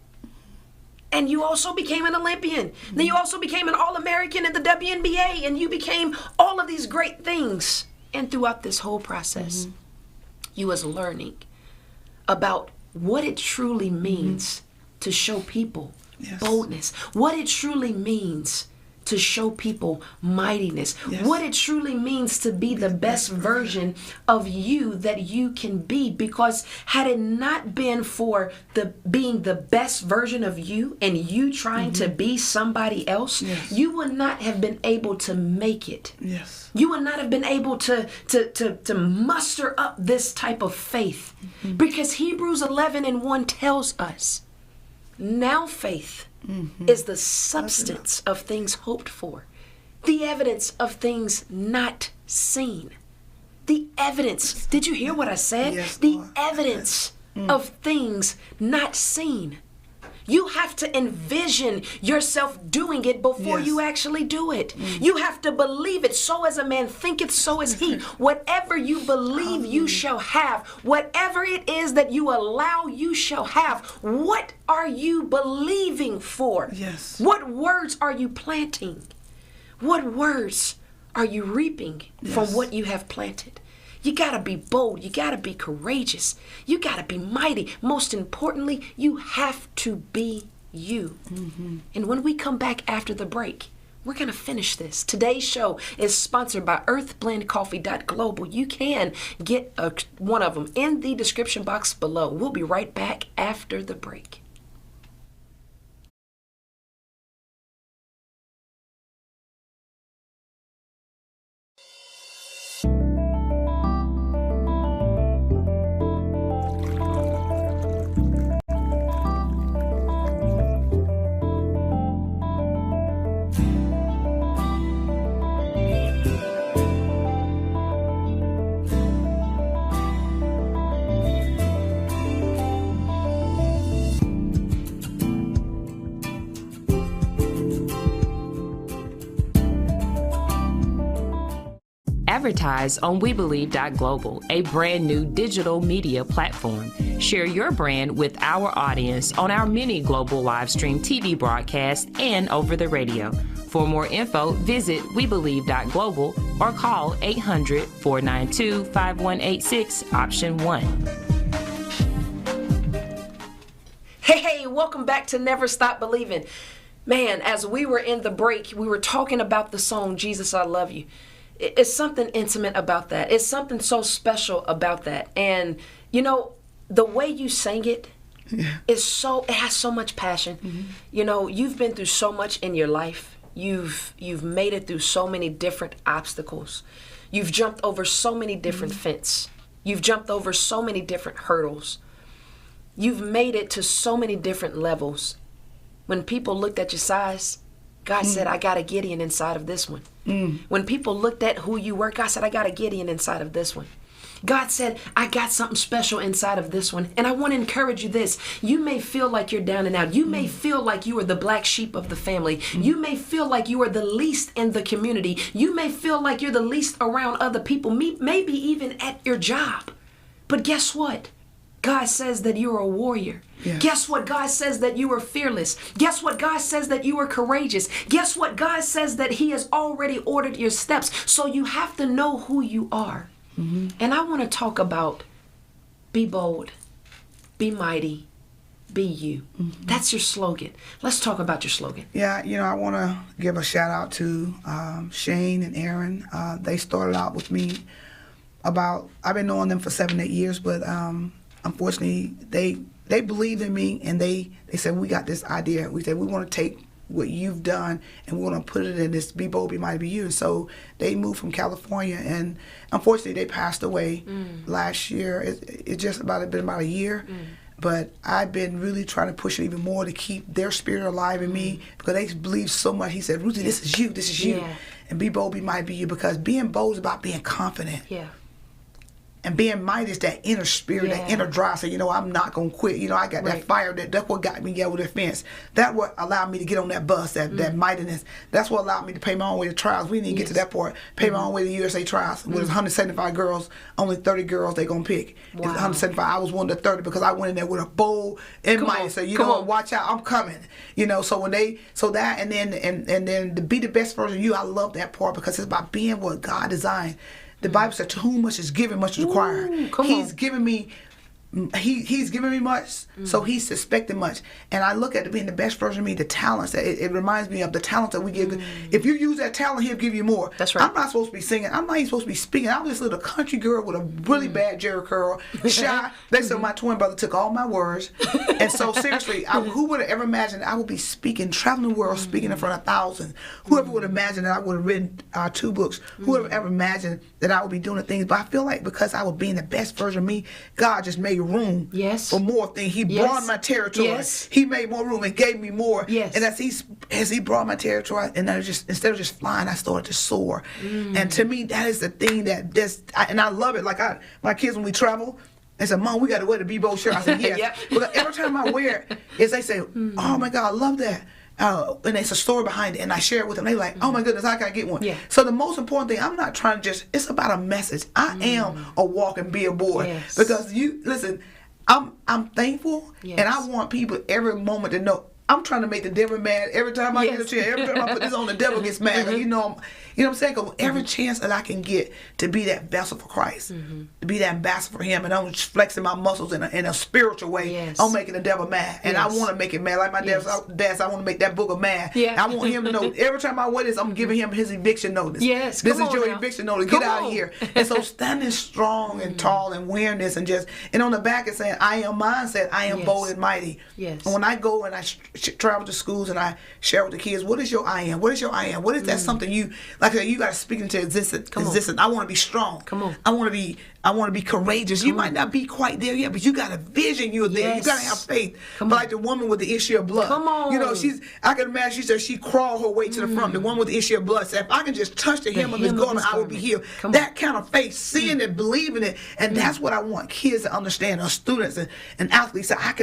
And you also became an Olympian. Then you also became an All-American in the WNBA, and you became all of these great things. And throughout this whole process, you was learning about what it truly means to show people boldness, what it truly means to show people mightiness, what it truly means to be the best version of you that you can be. Because had it not been for being the best version of you and you trying to be somebody else, you would not have been able to make it. Yes. You would not have been able to muster up this type of faith. Because Hebrews 11:1 tells us, now faith is the substance of things hoped for, the evidence of things not seen. The evidence. Did you hear what I said? Yes, the Lord. evidence of things not seen. You have to envision yourself doing it before you actually do it. You have to believe it. So as a man thinketh, so is he. Whatever you believe, you shall have. Whatever it is that you allow, you shall have. What are you believing for? Yes. What words are you planting? What words are you reaping from what you have planted? You gotta be bold. You gotta be courageous. You gotta be mighty. Most importantly, you have to be you. And when we come back after the break, we're gonna finish this. Today's show is sponsored by earthblendcoffee.global. You can get one of them in the description box below. We'll be right back after the break. Advertise on WeBelieve.global, a brand new digital media platform. Share your brand with our audience on our many global live stream TV broadcasts and over the radio. For more info, visit WeBelieve.global or call 800-492-5186, option 1. Hey, welcome back to Never Stop Believing. Man, as we were in the break, we were talking about the song, Jesus, I Love You. It's something intimate about that. It's something so special about that. And, you know, the way you sang it is it has so much passion. You know, you've been through so much in your life. You've made it through so many different obstacles. You've jumped over so many different fences. You've jumped over so many different hurdles. You've made it to so many different levels. When people looked at your size, God said, I got a Gideon inside of this one. When people looked at who you were, God said, I got a Gideon inside of this one. God said, I got something special inside of this one. And I want to encourage you this. You may feel like you're down and out. You may feel like you are the black sheep of the family. You may feel like you are the least in the community. You may feel like you're the least around other people, maybe even at your job. But guess what? God says that you're a warrior. Yeah. Guess what? God says that you are fearless. Guess what? God says that you are courageous. Guess what? God says that He has already ordered your steps. So you have to know who you are. And I want to talk about be bold, be mighty, be you. That's your slogan. Let's talk about your slogan. Yeah, you know, I want to give a shout out to Shane and Aaron. They started out with me I've been knowing them for 7-8 years, but unfortunately, they believed in me, and they said, we got this idea. We said, we want to take what you've done, and we want to put it in this Be Bold, Be Mighty, Be You. And so they moved from California, and unfortunately, they passed away last year. It's just been about a year. But I've been really trying to push it even more to keep their spirit alive in me, because they believe so much. He said, Ruthie, this is you, this is you. And Be Bold, Be Mighty, Be You, because being bold is about being confident. And being mighty is that inner spirit, that inner drive. So, you know, I'm not going to quit. You know, I got that fire. That's what got me over the fence. That's what allowed me to get on that bus, that mightiness. That's what allowed me to pay my own way to trials. We didn't get to that part. Pay my own way to USA trials. With 175 girls, only 30 girls they going to pick. Wow. 175. I was one of the 30 because I went in there with a bold and mighty. So, you know, watch out, I'm coming. You know, so when and then to be the best version of you, I love that part, because it's about being what God designed. The Bible said, to whom much is given, much is required. He's given me he's giving me much, so he's suspecting much. And I look at it being the best version of me, the talents. It reminds me of the talents that we give. If you use that talent, he'll give you more. That's right. I'm not supposed to be singing. I'm not even supposed to be speaking. I'm this little country girl with a really bad Jerry curl, shy. They said my twin brother took all my words. And so seriously, who would have ever imagined I would be speaking, traveling the world, speaking in front of thousands? Whoever would have imagined that I would have written 2 books? Who would have ever imagined that I would be doing the things? But I feel like because I was being the best version of me, God just made room for more things. He broadened my territory. Yes. He made more room and gave me more. Yes. And as he broadened my territory, and I just, instead of just flying, I started to soar. And to me, that is the thing and I love it. Like my kids, when we travel, they said, Mom, we got to wear the Bebo shirt. I said, yes. Yep. Because every time I wear it, they say, oh my God, I love that. And there's a story behind it, and I share it with them. They're like, oh my goodness, I gotta get one. Yeah. So the most important thing, I'm not trying to it's about a message. I am a walking billboard. Yes. Because I'm thankful, and I want people every moment to know I'm trying to make the devil mad every time I get a chance. Every time I put this on, the devil gets mad. You know what I'm saying? Because every chance that I can get to be that vessel for Christ, to be that ambassador for Him, and I'm just flexing my muscles in a spiritual way. I'm making the devil mad, and I want to make it mad. Like my dad, I want to make that booger mad. I want him to know every time I wear this, I'm giving him his eviction notice. Yes, this is your eviction notice. Get out of here. And so standing strong and tall and wearing this, and on the back it's saying, I am mindset. I am bold and mighty. Yes. And when I go and I travel to schools and I share with the kids, what is your I am? What is your I am? What is that something you, like you got to speak into existence. I want to be strong. Come on. I want to be courageous. You might not be quite there yet, but you got a vision. You're there. You got to have faith. But like the woman with the issue of blood. Come on. You know, I can imagine, she said she crawled her way to the front. The one with the issue of blood said, if I can just touch the hem of his garment, I will be healed. That kind of faith, seeing it, believing it. And that's what I want kids to understand, or students and athletes. So I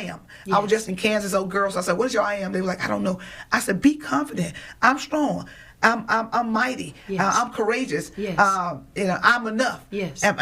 am. I was just in Kansas, old girls. I said, what is your I am? They were like, I don't know. I said, be confident. I'm strong. I'm mighty. Yes. I'm courageous. Yes. I'm enough. Yes. I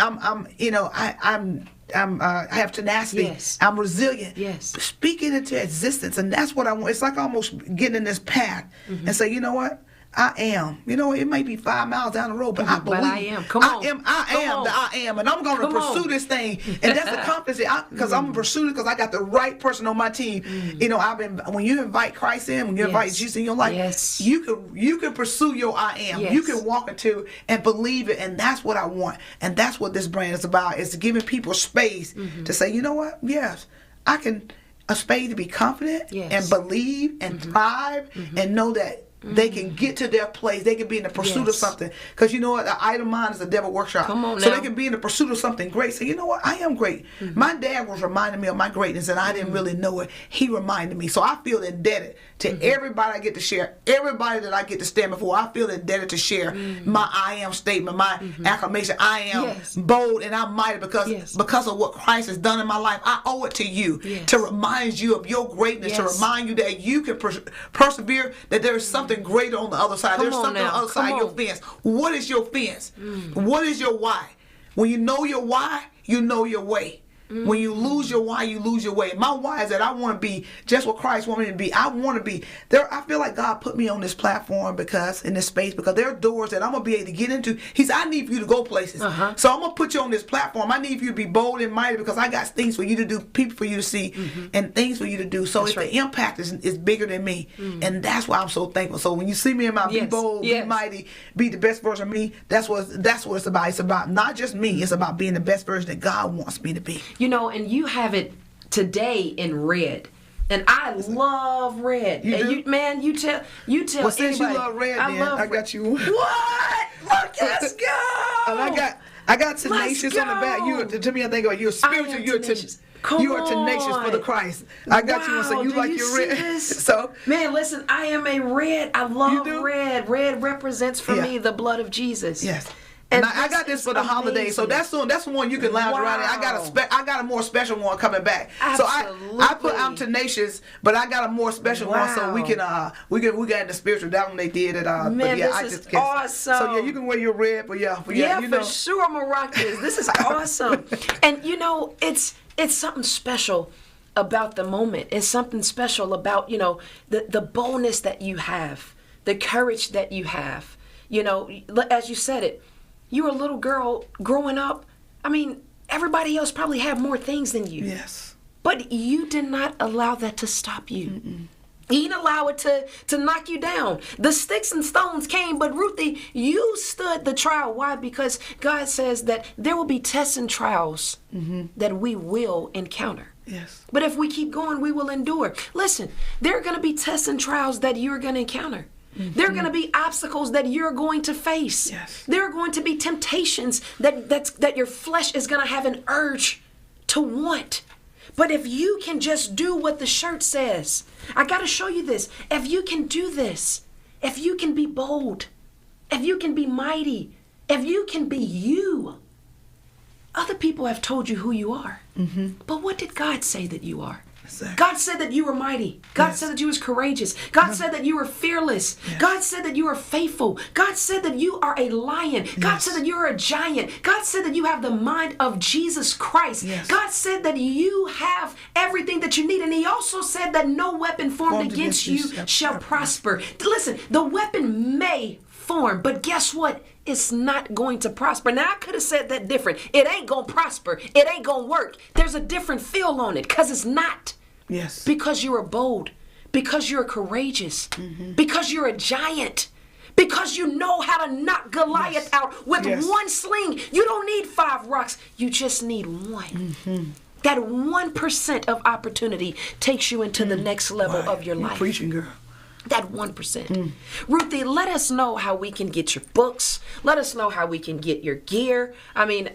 have tenacity. Yes. I'm resilient. Yes. Speak it into existence, and that's what I want. It's like almost getting in this path and say, you know what? I am. You know, it may be 5 miles down the road, but I believe. But I am. Come on. I am, and I'm going to pursue this thing. And that's the confidence, because I'm going to pursue it because I got the right person on my team. You know, when you invite Christ in, when you invite Jesus in your life, you can pursue your I am. Yes. You can walk into and believe it, and that's what I want. And that's what this brand is about, is giving people space to say, you know what? Yes, I can, a space to be confident and believe and thrive and know that they can get to their place. They can be in the pursuit of something. Because you know what? The idle mind is a devil workshop. Come on now. So they can be in the pursuit of something great. So you know what? I am great. My dad was reminding me of my greatness, and I didn't really know it. He reminded me. So I feel indebted to everybody I get to share, everybody that I get to stand before. I feel indebted to share my I am statement, my acclamation. I am bold and I'm mighty because of what Christ has done in my life. I owe it to you to remind you of your greatness, to remind you that you can persevere, that there is something greater on the other side. There's something on the other side of your fence. What is your fence? What is your why? When you know your why, you know your way. When you lose your why, you lose your way. My why is that I want to be just what Christ wanted me to be. I want to be there. I feel like God put me on this platform in this space, because there are doors that I'm going to be able to get into. He said, I need for you to go places. So I'm going to put you on this platform. I need for you to be bold and mighty, because I got things for you to do, people for you to see, and things for you to do. So the impact is bigger than me. And that's why I'm so thankful. So when you see me in my be bold, be mighty, be the best version of me, that's what it's about. It's about not just me. It's about being the best version that God wants me to be. You know, and you have it today in red. And I love red. You do? You tell well, since anybody. You love red, I got you. What? Look, let's go. And I got tenacious on the back. To me, I think about you're spiritual. You're tenacious. You are tenacious for the Christ. I got you. So you like your red. So man, listen, I am a red. I love red. Red represents for me the blood of Jesus. Yes. And I got this for the holidays, so that's the one you can lounge around in. I got a more special one coming back. Absolutely. So I put I'm tenacious, but I got a more special one, so we got in the spiritual. That one they did it. Man, but yeah, this is awesome. So yeah, you can wear your red, but yeah, you know. For sure I'm gonna rock this. This is awesome. And you know, it's something special about the moment. It's something special about, you know, the boldness that you have, the courage that you have. You know, as you said it. You were a little girl growing up. I mean, Everybody else probably had more things than you. Yes. But you did not allow that to stop you. You didn't allow it to knock you down. The sticks and stones came, but Ruthie, you stood the trial. Why? Because God says that there will be tests and trials that we will encounter. Yes. But if we keep going, we will endure. Listen, there are going to be tests and trials that you're going to encounter. There are going to be obstacles that you're going to face. Yes. There are going to be temptations that your flesh is going to have an urge to want. But if you can just do what the shirt says, I got to show you this. If you can do this, if you can be bold, if you can be mighty, if you can be you, other people have told you who you are. But what did God say that you are? Exactly. God said that you were mighty. God said that you was courageous. God said that you were fearless. God said that you are faithful. God said that you are a lion. God said that you are a giant. God said that you have the mind of Jesus Christ. God said that you have everything that you need. And he also said that no weapon formed against you shall prosper. Listen, the weapon may form, but guess what? It's not going to prosper. Now, I could have said that different. It ain't going to prosper. It ain't going to work. There's a different feel on it because it's not. Yes. Because you are bold. Because you're courageous. Because you're a giant. Because you know how to knock Goliath out with one sling. You don't need 5 rocks. You just need one. That 1% of opportunity takes you into the next level of your life. You're preaching, girl. That 1%. Ruthie, let us know how we can get your books. Let us know how we can get your gear. I mean,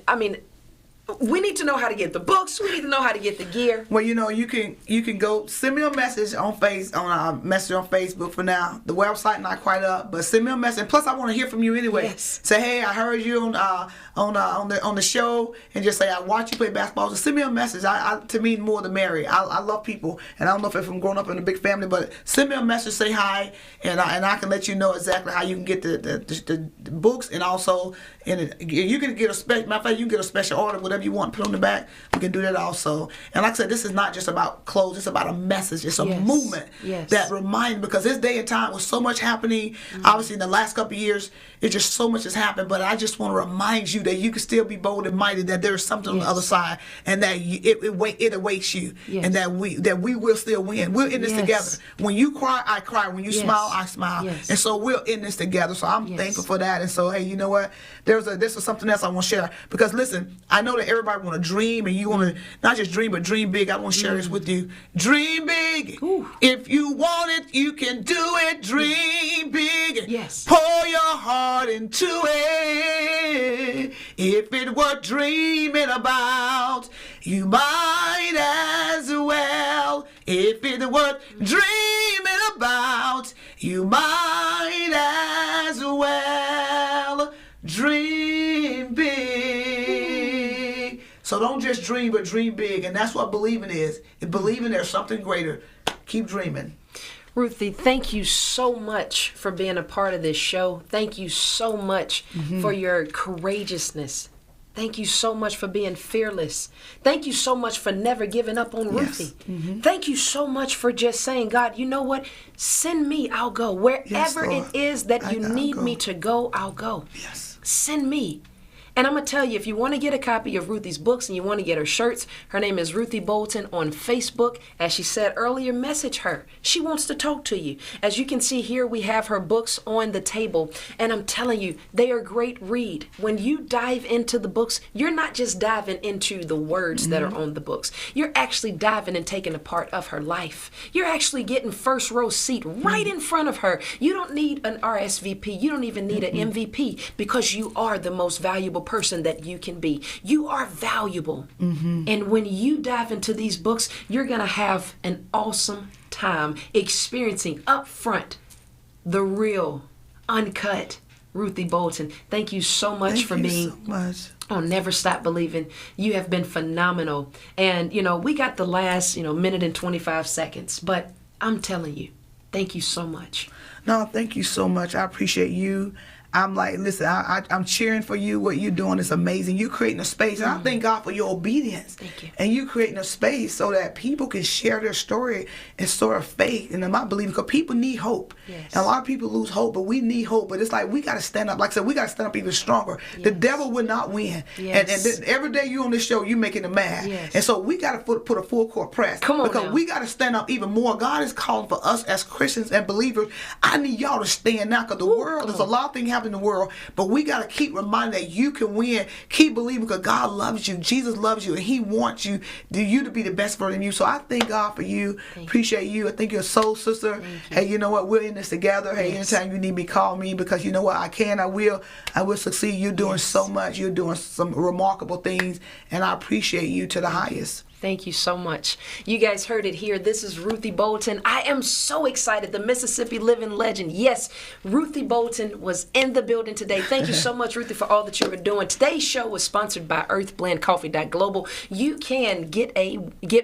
we need to know how to get the books. We need to know how to get the gear. Well, you know, you can go send me a message on Facebook for now. The website not quite up, but send me a message. And plus, I want to hear from you anyway. Yes. Say, hey, I heard you on the show, and just say I watch you play basketball. Just send me a message. To me, more the merry. I love people, and I don't know if I'm growing up in a big family, but send me a message, say hi, and I can let you know exactly how you can get the books, and also you can get a special. Matter of fact, you can get a special order, whatever you want, put on the back. We can do that also. And like I said, this is not just about clothes. It's about a message. It's a movement that reminds, because this day and time with so much happening, obviously in the last couple of years, it's just so much has happened. But I just want to remind you that you can still be bold and mighty, that there is something on the other side, and that it awaits you, and that we will still win. We're in this together. When you cry, I cry. When you smile, I smile. And so we're in this together. So I'm thankful for that. And so, hey, you know what? This is something else I want to share. Because listen, I know that everybody want to dream, and you want to not just dream, but dream big. I want to share this with you. Dream big. If you want it, you can do it. Dream big. Yes. Pour your heart into it. If it were dreaming about, you might as well. If it were dreaming about, you might as well. Dream big. So don't just dream, but dream big. And that's what believing is. It's believing there's something greater. Keep dreaming. Ruthie, thank you so much for being a part of this show. Thank you so much for your courageousness. Thank you so much for being fearless. Thank you so much for never giving up on Ruthie. Thank you so much for just saying, God, you know what? Send me, I'll go. Wherever it is that you need me to go, I'll go. Yes. Send me. And I'm going to tell you, if you want to get a copy of Ruthie's books and you want to get her shirts, her name is Ruthie Bolton on Facebook. As she said earlier, message her. She wants to talk to you. As you can see here, we have her books on the table. And I'm telling you, they are great read. When you dive into the books, you're not just diving into the words that are on the books. You're actually diving and taking a part of her life. You're actually getting first row seat right in front of her. You don't need an RSVP. You don't even need an MVP, because you are the most valuable person that you can be. You are valuable. And when you dive into these books, you're going to have an awesome time experiencing up front the real, uncut Ruthie Bolton. Thank you so much for being on Never Stop Believing. You have been phenomenal. And, you know, we got the last, minute and 25 seconds, but I'm telling you, thank you so much. No, thank you so much. I appreciate you. I'm like, listen, I'm cheering for you. What you're doing is amazing. You're creating a space. And I thank God for your obedience. Thank you. And you creating a space so that people can share their story and sort of faith. And I believe, because people need hope. Yes. And a lot of people lose hope, but we need hope. But it's like, we got to stand up. Like I said, we got to stand up even stronger. Yes. The devil will not win. Yes. And every day you on this show, you making them mad. Yes. And so we got to put a full court press. Come on because now. we got to stand up even more. God is calling for us as Christians and believers. I need y'all to stand now, because the world, there's a lot of things happening in the world, but we got to keep reminding that you can win. Keep believing, because God loves you. Jesus loves you, and he wants you to be the best version of you. So I thank God for you. Appreciate you. I think you're a soul sister. Hey, you know what? We're in this together. Hey, anytime you need me, call me, because you know what? I will succeed. You're doing so much. You're doing some remarkable things, and I appreciate you to the highest. Thank you so much. You guys heard it here. This is Ruthie Bolton. I am so excited. The Mississippi living legend. Yes, Ruthie Bolton was in the building today. Thank you so much, Ruthie, for all that you are doing. Today's show was sponsored by earthblendcoffee.global. You can get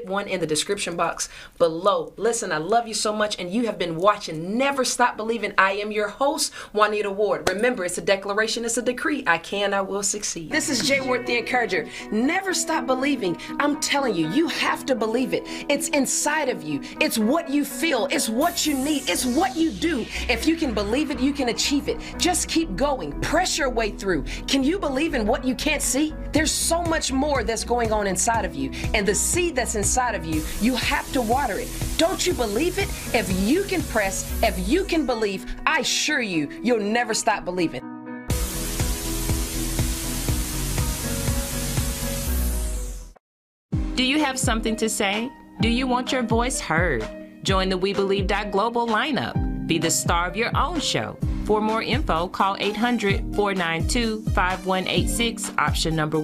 one in the description box below. Listen, I love you so much, and you have been watching Never Stop Believing. I am your host, Juanita Ward. Remember, it's a declaration, it's a decree. I will succeed. This is Jay Ward, the Encourager. Never stop believing. I'm telling you, you have to believe it. It's inside of you. It's what you feel. It's what you need. It's what you do. If you can believe it, you can achieve it. Just keep going. Press your way through. Can you believe in what you can't see? There's so much more that's going on inside of you. And the seed that's inside of you, you have to water it. Don't you believe it? If you can press, if you can believe, I assure you, you'll never stop believing. Do you have something to say? Do you want your voice heard? Join the WeBelieve.global lineup. Be the star of your own show. For more info, call 800-492-5186, option number 1.